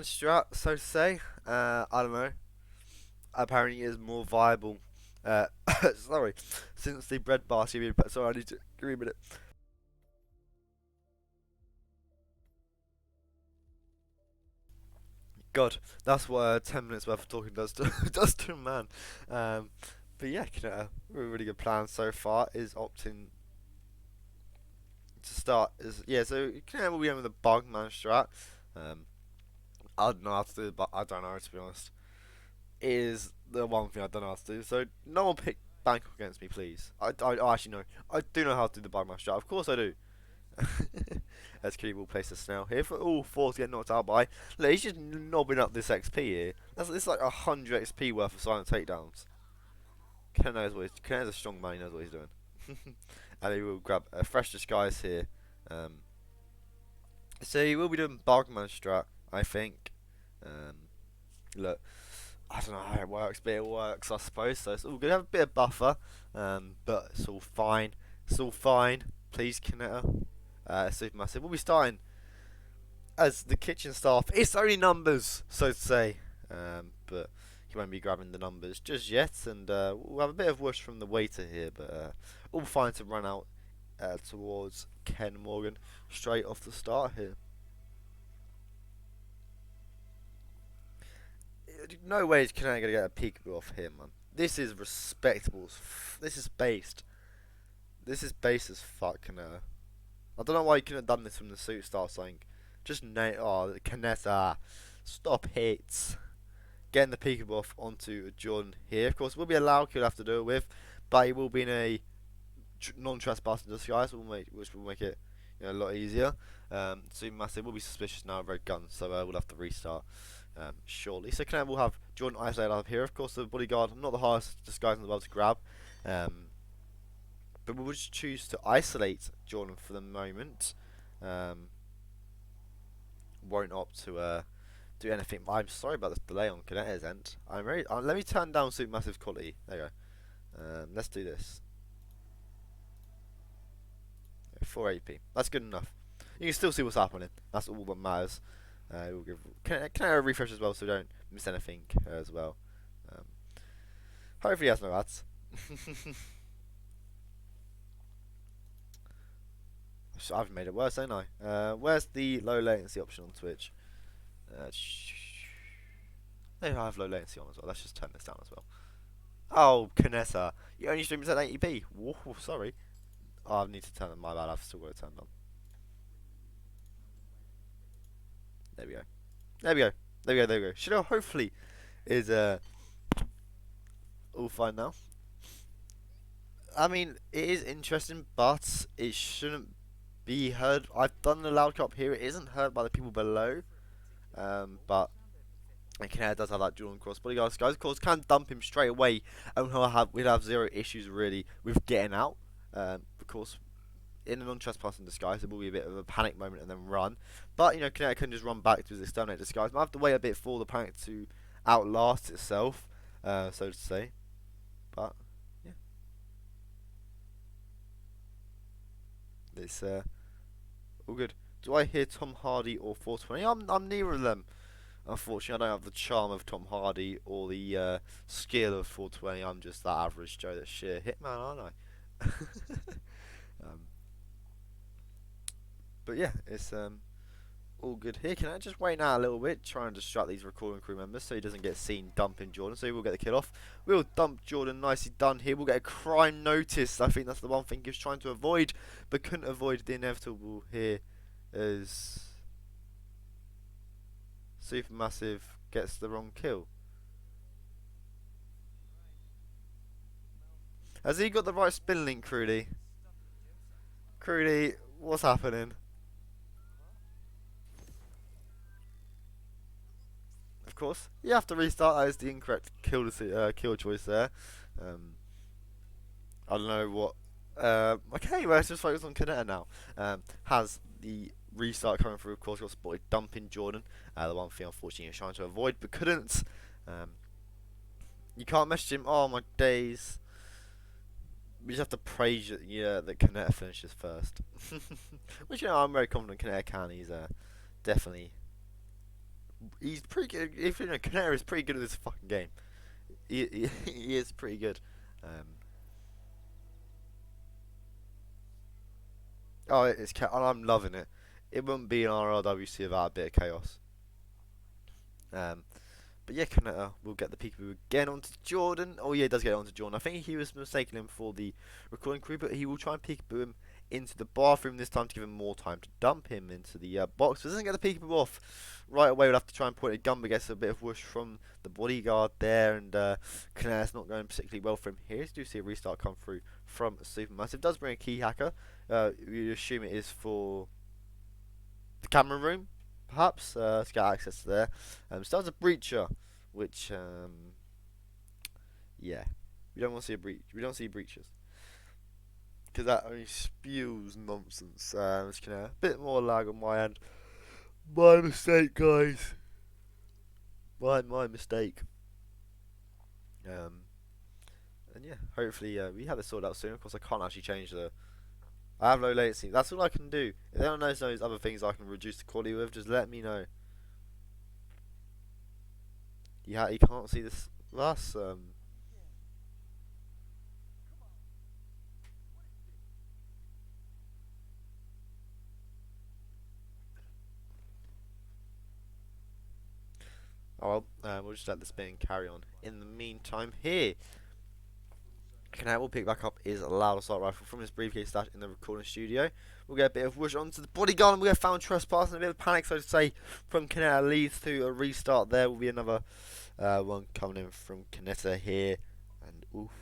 strat, so to say. I don't know. Apparently, it is more viable. Sorry, since the bread basket. Sorry, I need to give me a minute. God, that's what 10 minutes worth of talking does to a man. But yeah, Kkaneta, really good plan so far. Is opting to start. So Kkaneta will be in with the Bugman strat. I don't know how to do it, but I don't know, to be honest. It is the one thing I don't know how to do. So no one pick Bangkok against me, please. I actually know. I do know how to do the Bugman strat. Of course I do. As Kitty will place a snail here for all 4 to get knocked out by. Look, he's just knobbing up this XP here. It's like 100 XP worth of silent takedowns. Kkaneta's a strong man, he knows what he's doing. And he will grab a fresh disguise here. So he will be doing Bugman strat, I think. Look, I don't know how it works, but it works, I suppose. So it's all good. Have a bit of buffer, but it's all fine. It's all fine. Please, Kkaneta. Supermassive. We'll be starting as the kitchen staff. It's only numbers, so to say, but he won't be grabbing the numbers just yet, and we'll have a bit of whoosh from the waiter here, but all fine to run out towards Ken Morgan straight off the start here. No way is Kkaneta going to get a peekaboo off him, man. This is respectable. This is based. This is based as fuck, Kkaneta. I don't know why you couldn't have done this from the suit style something. Just Kkaneta. Stop it. Getting the peekaboo off onto Jordan here. Of course, will be allowed. He'll have to do it with, but he will be in a non-trespassing disguise, which will make it a lot easier. Supermassive will be suspicious now of red gun, so we'll have to restart shortly. So Kkaneta will have Jordan isolated up here. Of course, the bodyguard, not the hardest disguise in the world to grab, but we'll just choose to isolate Jordan for the moment. Won't opt to do anything. I'm sorry about this delay on Kkaneta's end. Let me turn down Supermassive quality. There you go. Let's do this. 480p. That's good enough. You can still see what's happening. That's all that matters. We'll give Kkaneta a refresh as well, so don't miss anything as well. Hopefully he has no ads. I've made it worse, ain't I? Where's the low latency option on Twitch? Maybe I have low latency on as well. Let's just turn this down as well. Oh, Kkaneta, you only stream at 80p. Whoa, sorry. Oh, I need to turn on. My bad. I've still got it turned on. There we go. There we go. There we go. There we go. Should hopefully is all fine now. I mean, it is interesting, but it shouldn't be heard. I've done the loud cop here. It isn't heard by the people below, but Kkaneta does have that Jordan cross bodyguard guys. Of course, can dump him straight away, and we'd have zero issues really with getting out. Of course, in a non-trespassing disguise, it will be a bit of a panic moment and then run. But Kkaneta can just run back to his exterminate disguise. Might have to wait a bit for the panic to outlast itself, so to say. But yeah, it's all good. Do I hear Tom Hardy or 420? I'm neither of them. Unfortunately, I don't have the charm of Tom Hardy or the skill of 420. I'm just that average Joe, that sheer hitman, aren't I? But yeah, it's all good here. Can I just wait now a little bit, try and distract these recording crew members so he doesn't get seen dumping Jordan, so he will get the kill off. We'll dump Jordan, nicely done here. We'll get a crime notice. I think that's the one thing he was trying to avoid, but couldn't avoid the inevitable here as Supermassive gets the wrong kill. Has he got the right spin link, Crudy? Crudy, what's happening? Of course, you have to restart. That is the incorrect kill choice there. I don't know what. Okay, let's just focus on Kkaneta now. Has the restart coming through? Of course, got spotted dumping Jordan. The one thing, unfortunately, he was trying to avoid but couldn't. You can't message him. Oh my days. We just have to praise that Kkaneta finishes first. Which I'm very confident Kkaneta can. He's definitely. He's pretty good. If Kkaneta is pretty good at this fucking game. He is pretty good. Oh, and I'm loving it. It wouldn't be an RRWC without a bit of chaos. But yeah, Kkaneta will get the peekaboo again onto Jordan. Oh yeah, he does get it onto Jordan. I think he was mistaking him for the recording crew, but he will try and peekaboo him into the bathroom this time to give him more time to dump him into the box. But doesn't get the peekaboo off right away. We'll have to try and point a gun, but gets a bit of whoosh from the bodyguard there, and Kkaneta's not going particularly well for him here. You do see a restart come through from Supermassive. Does bring a key hacker. You assume it is for the camera room, perhaps, to get access to there. Starts a breacher, which yeah, we don't want to see a breach. We don't see breaches because that only spews nonsense. It's a bit more lag on my end. My mistake, guys. My mistake. And yeah, hopefully we have it sorted out soon. Of course, I can't actually change the. I have low latency. That's all I can do. If anyone knows those other things I can reduce the quality with, just let me know. Yeah, you can't see this. That's oh well, we'll just let the spin carry on. In the meantime, here Kkaneta will pick back up his loud assault rifle from his briefcase stash in the recording studio. We'll get a bit of whoosh onto the bodyguard, and we'll get found trespassing. A bit of panic, so to say, from Kkaneta leads to a restart. There will be another one coming in from Kkaneta here, and oof,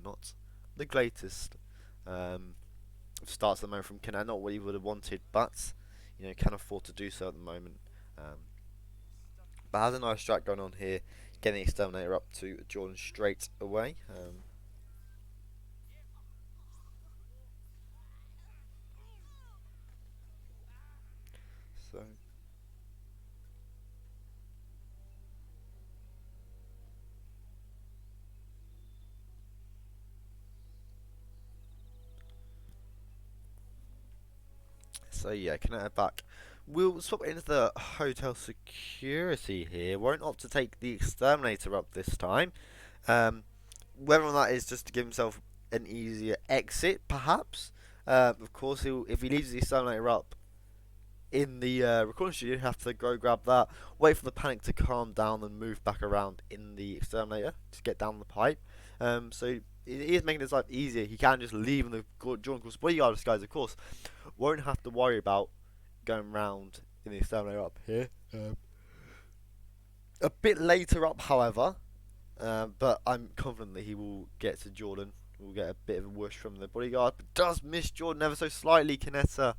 not the greatest starts at the moment from Kkaneta. Not what he would have wanted, but you know, can afford to do so at the moment. But has a nice strat going on here, getting the exterminator up to Jordan straight away. So yeah, Kkaneta back. We'll swap into the hotel security here. Won't opt to take the exterminator up this time. Whether or not that is just to give himself an easier exit, perhaps. Of course, if he leaves the exterminator up in the recording studio, he'll have to go grab that, wait for the panic to calm down, and move back around in the exterminator to get down the pipe. So it is making his life easier. He can just leave in the Jordan Cross bodyguard disguise, of course. Won't have to worry about going round in the exterminator up here. A bit later up, however, but I'm confident that he will get to Jordan. We'll get a bit of a whoosh from the bodyguard, but does miss Jordan ever so slightly. Kkaneta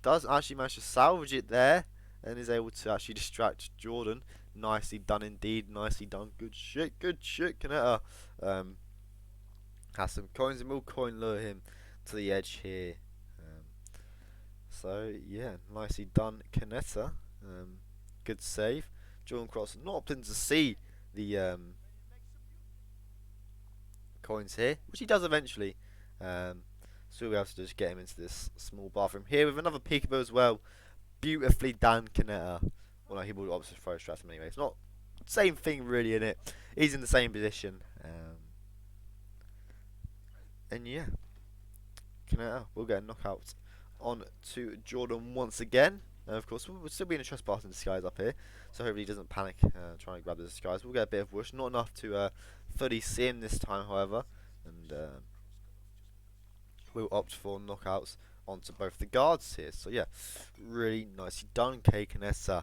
does actually manage to salvage it there, and is able to actually distract Jordan. Nicely done indeed, nicely done. Good shit, Kkaneta. Has some coins, and will coin lure him to the edge here. So yeah, nicely done, Kkaneta. Good save. Jordan Cross not opting to see the coins here, which he does eventually. So we'll be able to just get him into this small bathroom here with another peekaboo as well. Beautifully done, Kkaneta. Well, no, he will obviously throw strats him anyway. It's not the same thing really in it. He's in the same position. And yeah, Kkaneta will get a knockout on to Jordan once again. And of course, we'll still be in a trespassing disguise up here, so hopefully he doesn't panic trying to grab the disguise. We'll get a bit of whoosh, not enough to fully see him this time, however, and we'll opt for knockouts onto both the guards here. So yeah, really nicely done, Kkaneta.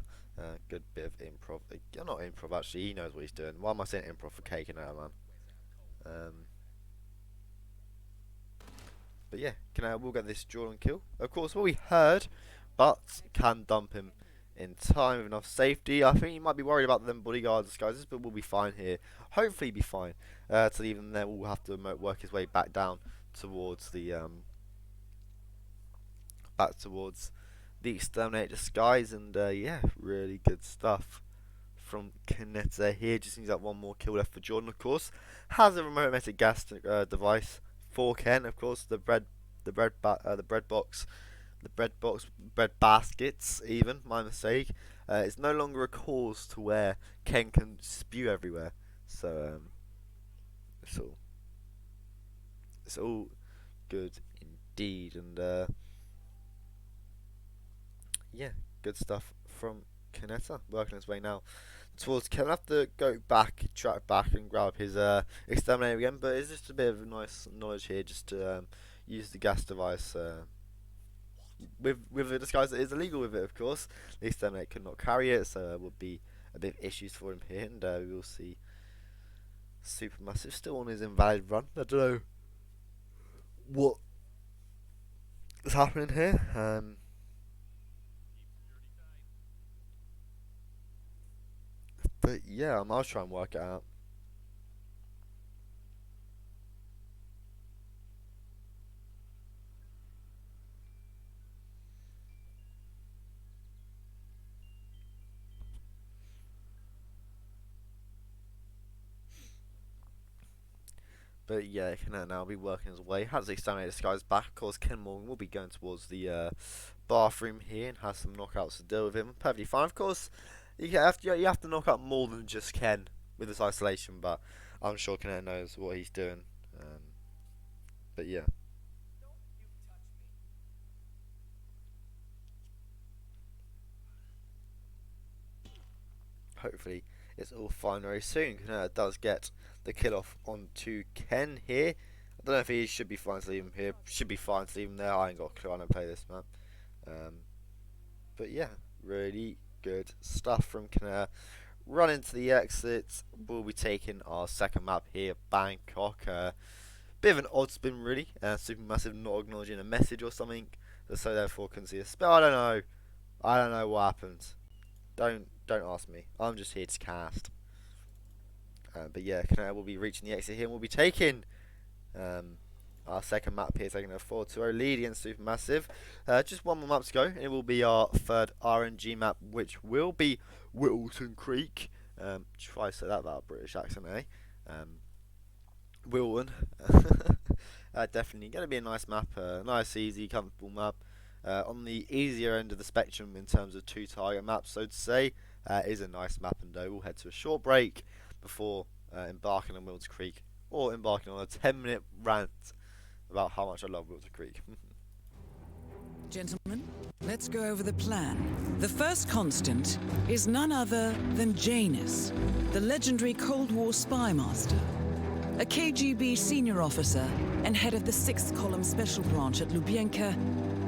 Good bit of improv. Not improv, actually, he knows what he's doing. Why am I saying improv for Kkaneta, man? But yeah, Kkaneta will get this Jordan kill. Of course, what we heard, but can dump him in time with enough safety. I think he might be worried about them bodyguard disguises, but we'll be fine here. Hopefully be fine. To leave him there, we'll have to work his way back down towards the exterminator disguise, and yeah, really good stuff from Kkaneta here. Just needs that one more kill left for Jordan, of course. Has a remote emitted gas device for Ken, of course. The bread baskets, even, my mistake. It's no longer a cause to where Ken can spew everywhere. So it's all good indeed, and yeah, good stuff from Kkaneta. Working his way now towards Ken. I'll have to go back, track back, and grab his exterminator again. But it's just a bit of nice knowledge here, just to use the gas device with a disguise that is illegal with it. Of course, the exterminator could not carry it, so there would be a bit of issues for him here. And we will see Supermassive still on his invalid run. I don't know what is happening here. But yeah, I'll try and work it out. But yeah, he can now be working his way. Has the exterminator disguise back. Of course, Ken Morgan will be going towards the bathroom here and has some knockouts to deal with him. Perfectly fine. Of course, you have to knock out more than just Ken with this isolation, but I'm sure Kkaneta knows what he's doing. But yeah. Hopefully it's all fine very soon. Kkaneta does get the kill off onto Ken here. I don't know if he should be fine to leave him here. Should be fine to leave him there. I ain't got a clue. I don't play this map. But yeah, really good stuff from Kkaneta. Run into the exit. We'll be taking our second map here, Bangkok. Bit of an odd spin really. Supermassive not acknowledging a message or something, so therefore couldn't see a spell. I don't know. I don't know what happened. Don't ask me. I'm just here to cast. But yeah, Kkaneta will be reaching the exit here and we'll be taking our second map here, taking a 4-2-0 lead against Supermassive. Just one more map to go, and it will be our third RNG map, which will be Wilton Creek. Try to say that without a British accent, eh? Wilton. Definitely going to be a nice map, nice, easy, comfortable map. On the easier end of the spectrum in terms of two target maps, so to say. Is a nice map, and we'll head to a short break before embarking on Wilton Creek, or embarking on a 10-minute rant about how much I love Wilton Creek. Gentlemen, let's go over the plan. The first constant is none other than Janus, the legendary Cold War spy master, a KGB senior officer and head of the 6th Column Special Branch at Lubyanka.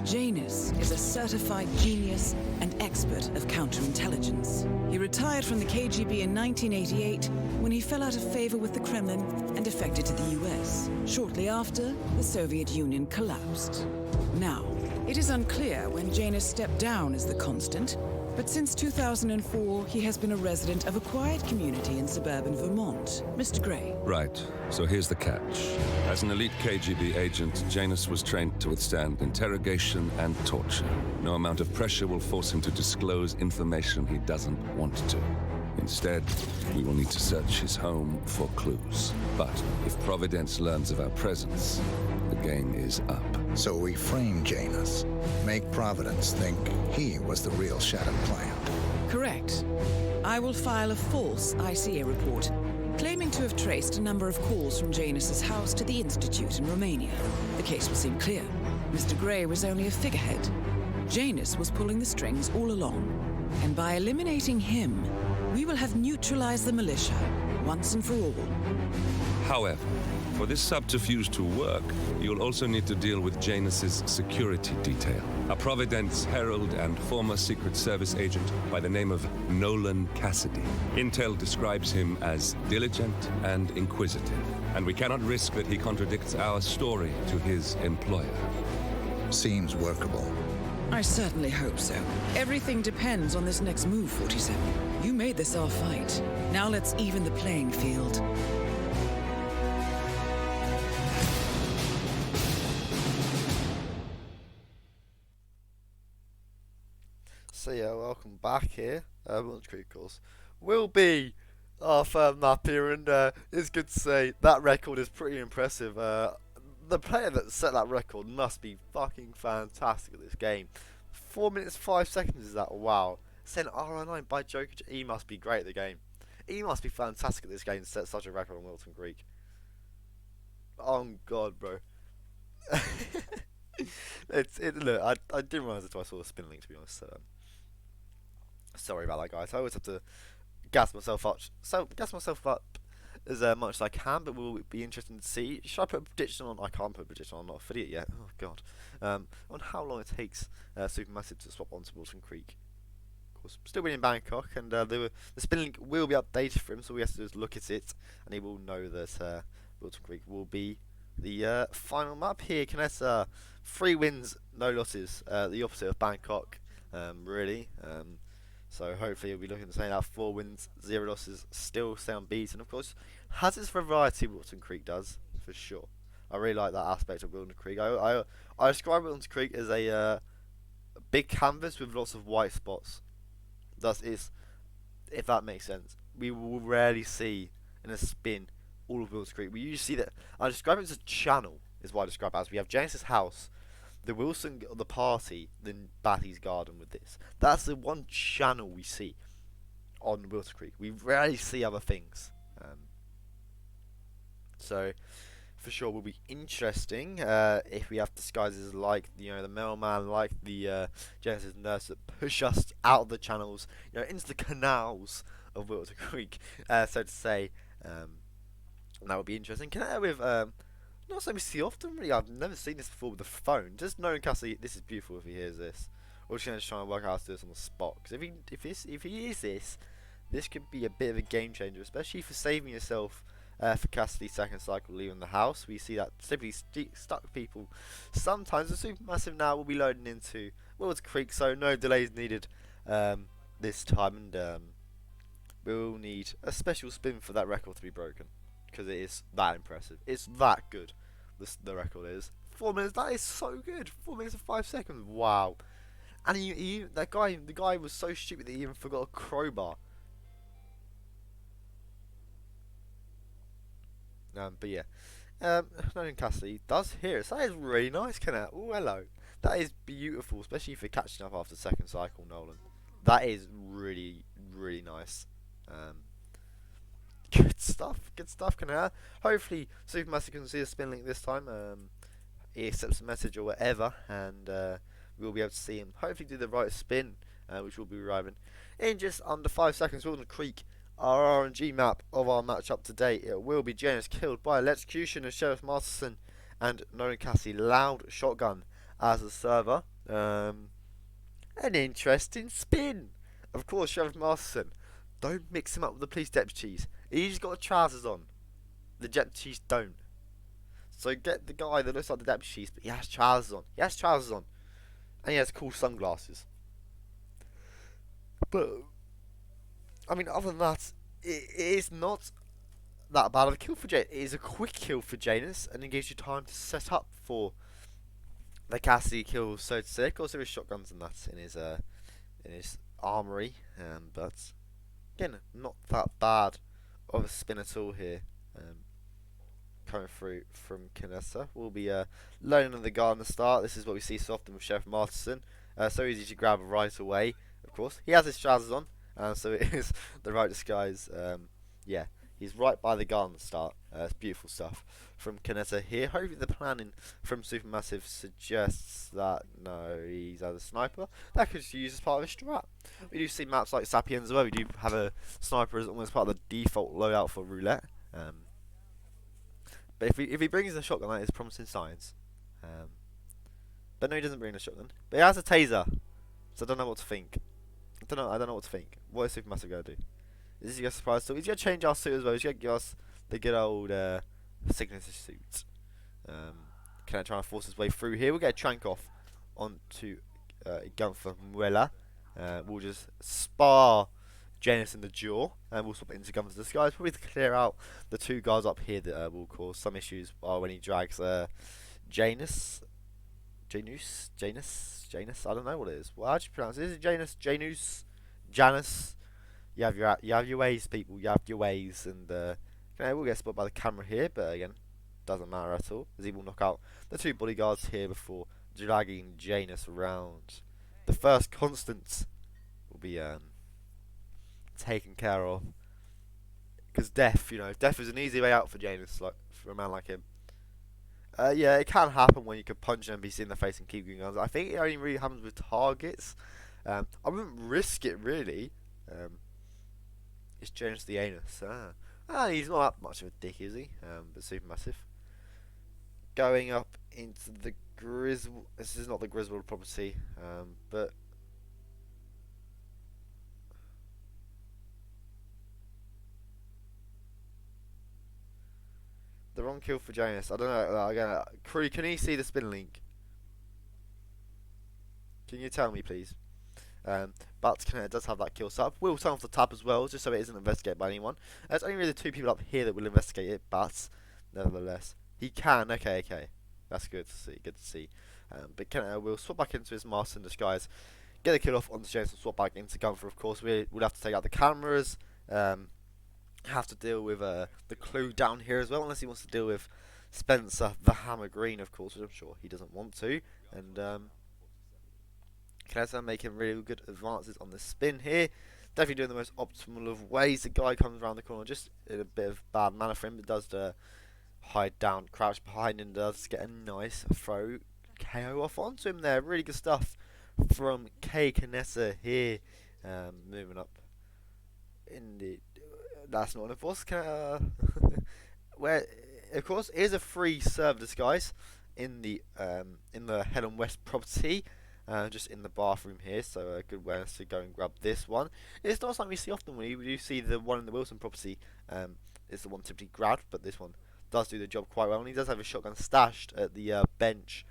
Janus is a certified genius and expert of counterintelligence. He retired from the KGB in 1988 when he fell out of favor with the Kremlin and defected to the US. Shortly after, the Soviet Union collapsed. Now, it is unclear when Janus stepped down as the constant, but since 2004, he has been a resident of a quiet community in suburban Vermont. Mr. Gray. Right, so here's the catch. As an elite KGB agent, Janus was trained to withstand interrogation and torture. No amount of pressure will force him to disclose information he doesn't want to. Instead, we will need to search his home for clues. But if Providence learns of our presence, the game is up. So we frame Janus, make Providence think he was the real Shattered Plant. Correct. I will file a false ICA report, claiming to have traced a number of calls from Janus's house to the Institute in Romania. The case will seem clear. Mr. Gray was only a figurehead. Janus was pulling the strings all along. And by eliminating him, we will have neutralized the militia, once and for all. However, for this subterfuge to work, you'll also need to deal with Janus's security detail. A Providence herald and former Secret Service agent by the name of Nolan Cassidy. Intel describes him as diligent and inquisitive, and we cannot risk that he contradicts our story to his employer. Seems workable. I certainly hope so. Everything depends on this next move, 47. You made this our fight. Now let's even the playing field. So yeah, welcome back here. Wilton Creek, of course, will be our third map here, and it's good to say that record is pretty impressive. The player that set that record must be fucking fantastic at this game. 4 minutes 5 seconds is that? Wow. Sent RR9 by Joker. He must be great at the game. He must be fantastic at this game to set such a record on Wilton Creek. Oh god, bro. Look, I didn't realise it until I saw the spin link, to be honest. So, sorry about that, guys. I always have to gas myself up as much as I can, but we'll be interested to see. Should I put a prediction on? I can't put a prediction on. I'm not an affiliate yet. Oh god. On how long it takes Supermassive to swap onto Wilton Creek. Of course, still being in Bangkok, and the spin link will be updated for him, so we have to just look at it, and he will know that Wilton Creek will be the final map here. Kkaneta, 3 wins, no losses. The opposite of Bangkok, really. So hopefully he'll be looking to say that 4 wins, 0 losses, still stay unbeaten. Of course, has its variety, Wilton Creek does, for sure. I really like that aspect of Wilton Creek. I describe Wilton Creek as a big canvas with lots of white spots. Thus, if that makes sense. We will rarely see in a spin all of Wilton Creek. We usually see that. I describe it as a channel, is what I describe it as. We have Janus's house, the Wilson, the party, then Batty's garden with this. That's the one channel we see on Wilton Creek. We rarely see other things. So, for sure, will be interesting if we have disguises like the mailman, like the Janus's nurse that push us out of the channels, into the canals of Wilton Creek, so to say. That would be interesting. Kkaneta with not something we see often, really. I've never seen this before with the phone. Just knowing Cassie, this is beautiful if he hears this. We're just going to try and work out how to do this on the spot. Because if he hears this could be a bit of a game changer, especially for saving yourself for Cassidy's second cycle leaving the house. We see that simply stuck people. Sometimes the Supermassive now will be loading into Wilton Creek, so no delays needed this time. And we'll need a special spin for that record to be broken. Because it is that impressive. It's that good. The record is 4 minutes. That is so good. 4 minutes and 5 seconds. Wow. And the guy was so stupid that he even forgot a crowbar. But yeah, knowing Cassidy does hear us. That is really nice, Kkaneta. Oh, hello. That is beautiful, especially if you're catching up after the second cycle, Nolan. That is really, really nice. Good stuff, Kkaneta. Hopefully, Supermassive can see the spin link this time. He accepts the message or whatever, and we'll be able to see him hopefully do the right spin, which will be arriving in just under 5 seconds. Wilton Creek, our RNG map of our matchup today. It will be Janus killed by electrocution of Sheriff Masterson and Nolan Cassie loud shotgun as a server. An interesting spin. Of course, Sheriff Masterson. Don't mix him up with the police deputies. He's got trousers on. The deputies don't. So get the guy that looks like the deputies, but he has trousers on. He has trousers on. And he has cool sunglasses. But, I mean, other than that, it is not that bad of a kill for Janus. It is a quick kill for Janus, and it gives you time to set up for the Cassidy kill, so to say. Of course, there is shotguns and that in his armory, but again, not that bad of a spin at all here. Coming through from Kkaneta. We'll be loading on the guard in the start. This is what we see so often with Sheriff Martinson. So easy to grab right away, of course. He has his trousers on, so it is the right disguise. Yeah, he's right by the guard in the start. It's beautiful stuff from Kkaneta here. Hopefully the planning from Supermassive suggests that, no, he's as a sniper. That could be used as part of a strat. We do see maps like Sapiens as well. We do have a sniper as almost part of the default loadout for roulette. But if he brings the shotgun, that is promising signs. But no, he doesn't bring the shotgun. But he has a taser, so I don't know what to think. I don't know what to think. What is Supermassive going to do? Is he going to surprise us? He's going to change our suit as well. He's going to give us the good old signature suit. Can I try and force his way through here? We'll get a trank off onto Gunther Muella. We'll just spar Janus in the jaw, and we'll swap it into Gunther's disguise, probably to clear out the two guards up here that will cause some issues when he drags Janus. I don't know what it is. Well, how do you pronounce it? Is it Janus? You have your ways, people. You have your ways, and okay, we'll get spotted by the camera here, but again, doesn't matter at all, as he will knock out the two bodyguards here before dragging Janus around. The first constant will be taken care of, because death is an easy way out for Janus, like for a man like him. Yeah, it can happen when you can punch an NPC in the face and keep going guns. I think it only really happens with targets. I wouldn't risk it really. It's Janus the anus. He's not that much of a dick, is he? But Supermassive. Going up into the Griswold. This is not the Griswold property, but the wrong kill for Janus. I don't know. Again, Crew, can you see the spin link? Can you tell me, please? But Kkaneta does have that kill set up. We'll turn off the tab as well, just so it isn't investigated by anyone. There's only really 2 people up here that will investigate it, but nevertheless, he can. Okay, that's good to see. But Kkaneta will swap back into his master in disguise, get a kill off on the Janus, and swap back into Gunther. Of course, we'll have to take out the cameras. Have to deal with the clue down here as well, unless he wants to deal with Spencer the Hammer Green, of course, which I'm sure he doesn't want to. And Kkaneta making really good advances on the spin here. Definitely doing the most optimal of ways. The guy comes around the corner just in a bit of bad manner for him, but does hide down, crouch behind, and does get a nice throw KO off onto him there. Really good stuff from Kkaneta here. Moving up Indeed. That's not enough. What's where, of course, is a free server disguise in the Helen West property, just in the bathroom here. So a good way to go and grab this one. It's not something we see often. We do see the one in the Wilson property. Is the one typically grabbed, but this one does do the job quite well, and he does have a shotgun stashed at the bench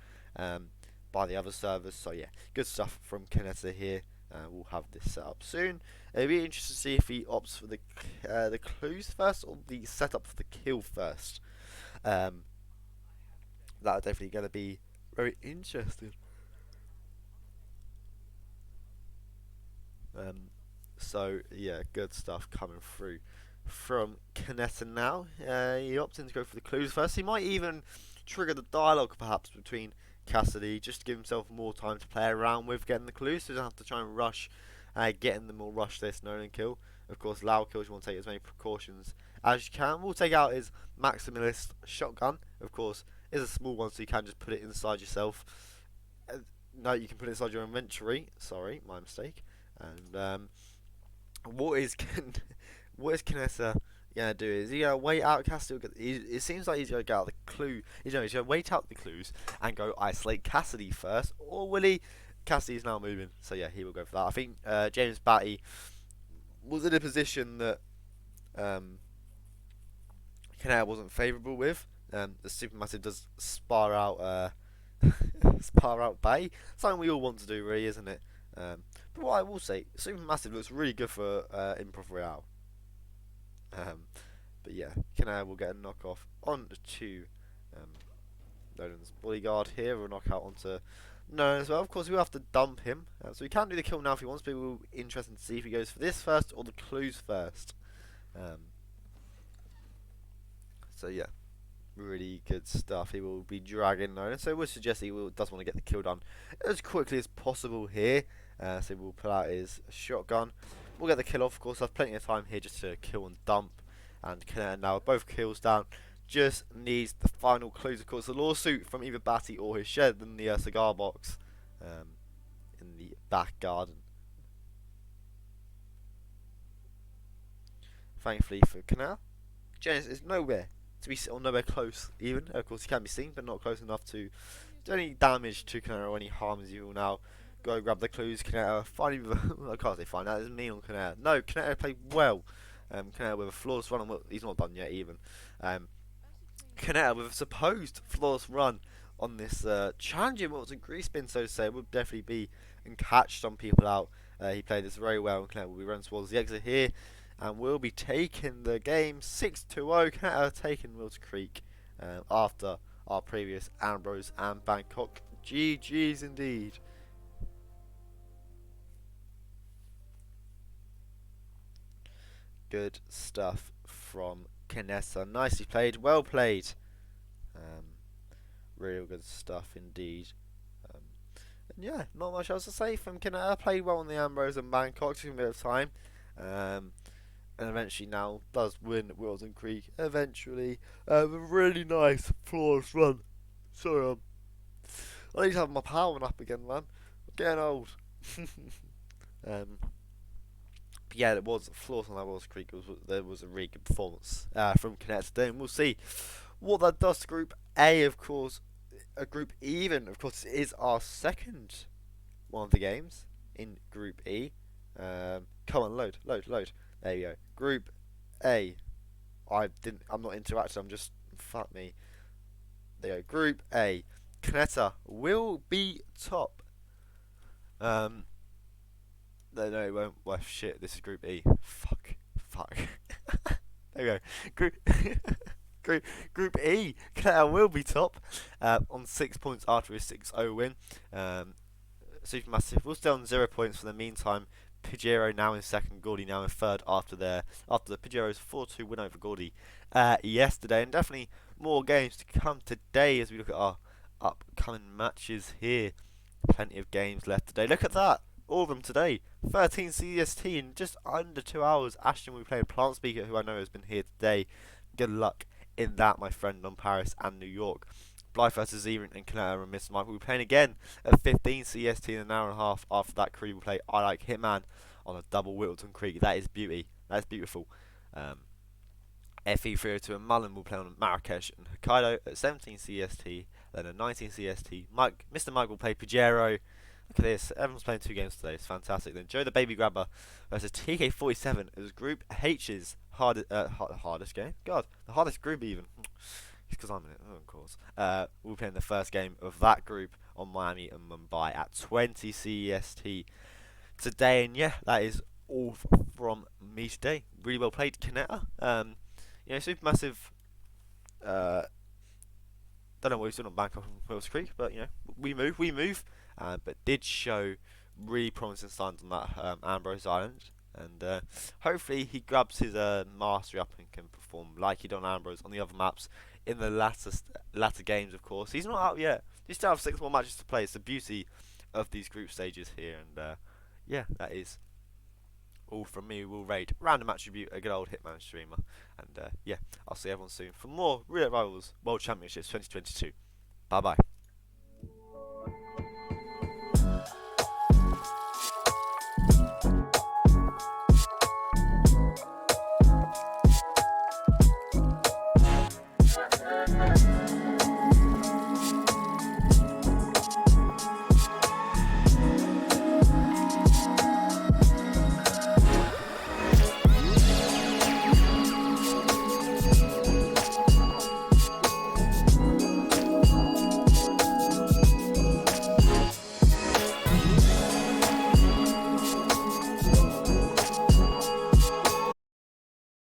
by the other servers. So yeah, good stuff from Kkaneta here. We'll have this set up soon. It'll be interesting to see if he opts for the clues first or the setup for the kill first. That's definitely going to be very interesting. So yeah, good stuff coming through from Kkaneta now. He opts in to go for the clues first. He might even trigger the dialogue perhaps between Cassidy, just to give himself more time to play around with getting the clues, so he doesn't have to try and rush getting them or rush this Nolan kill. Of course, loud kills, you want to take as many precautions as you can. We'll take out his maximalist shotgun. Of course, it's a small one, so you can just put it inside yourself. No, you can put it inside your inventory. Sorry, my mistake. And what is Kkaneta gonna do? Is he gonna wait out Cassidy? It seems like he's gonna get out the clue. He's gonna wait out the clues and go isolate Cassidy first, or will he? Cassidy's now moving, so yeah, he will go for that. I think James Batty was in a position that Kkaneta wasn't favourable with. The Supermassive does spar out Bay, something we all want to do, really, isn't it? But what I will say, Supermassive looks really good for Improv Royale. But yeah, Kkaneta will get a knockoff on to Nolan's bodyguard here. We'll knock out onto Nolan as well. Of course, we'll have to dump him. So we can do the kill now if he wants, but we'll be interested to see if he goes for this first or the clues first. So yeah, really good stuff. He will be dragging Nolan, so we'll suggest he does want to get the kill done as quickly as possible here. So we'll pull out his shotgun. We'll get the kill off. Of course, there's plenty of time here just to kill and dump. And Kkaneta now with both kills down, just needs the final clues. Of course, the lawsuit from either Batty or his shed in the cigar box in the back garden. Thankfully for Kkaneta, Janus is nowhere to be or nowhere close. Even of course, he can be seen, but not close enough to do any damage to Kkaneta or any harm. As you will now go grab the clues. Kkaneta finally, I can't say fine. That is mean on Kkaneta. No, Kkaneta played well. Kkaneta with a flawless run, well, he's not done yet even. Kkaneta with a supposed flawless run on this challenging Wilton grease spin, so to say, would definitely be and catch some people out. He played this very well, and Kkaneta will be running towards the exit here, and will be taking the game 6-0. Kkaneta taking Wilton Creek after our previous Ambrose and Bangkok. GG's indeed. Good stuff from Kkaneta. Nicely played, well played. Real good stuff indeed. And yeah, not much else to say from Kkaneta. Played well on the Ambrose and Bangkok, took a bit of time. And eventually now does win Wilton Creek. Eventually, a really nice flawless run. Sorry, I need to have my power up again, man. I'm getting old. But yeah, it was flawless on that Wilton Creek. There was a really good performance from Kkaneta today, and we'll see what that does to Group A. Of course, a group even. Of course, it is our second one of the games in Group E. Come on, load. There you go. Group A. I'm not interactive. I'm just fuck me. There you go. Group A. Kkaneta will be top. No, it won't. Well, shit. This is Group E. Fuck. There we go. Group E. Kkaneta will be top on 6 points after his 6-0 win. Supermassive will stay on 0 points for the meantime. Pajero now in second, Gordy now in third after the Pajero's 4-2 win over Gordy yesterday, and definitely more games to come today as we look at our upcoming matches here. Plenty of games left today. Look at that. All of them today. 13 CST in just under 2 hours. Ashton will be playing Plant Speaker, who I know has been here today. Good luck in that, my friend, on Paris and New York. Blythe versus Zevin and Kkaneta and Mr. Mike will be playing again at 15 CST in an hour and a half. After that, Crew will play I Like Hitman on a double Wilton Creek. That is beauty. That's beautiful. FE302 and Mullen will play on Marrakesh and Hokkaido at 17 CST. Then at 19 CST, Mr. Mike will play Pajero. Look at this, everyone's playing 2 games today, it's fantastic. Then Joe the Baby Grabber versus TK47 as Group H's hardest game. God, the hardest group even. It's because I'm in it, of course. We'll play in the first game of that group on Miami and Mumbai at 20 CST today. And yeah, that is all from me today. Really well played, Kkaneta. You know, Supermassive. Don't know what he's doing on Bangkok and Wills Creek, but you know, we move. But did show really promising signs on that Ambrose Island, and hopefully he grabs his mastery up and can perform like he done Ambrose on the other maps in the latter games. Of course, he's not out yet. You still have 6 more matches to play. It's the beauty of these group stages here, and yeah, that is all from me. We'll raid random attribute, a good old Hitman streamer, and yeah, I'll see everyone soon for more Real Rivals World Championships 2022. Bye bye.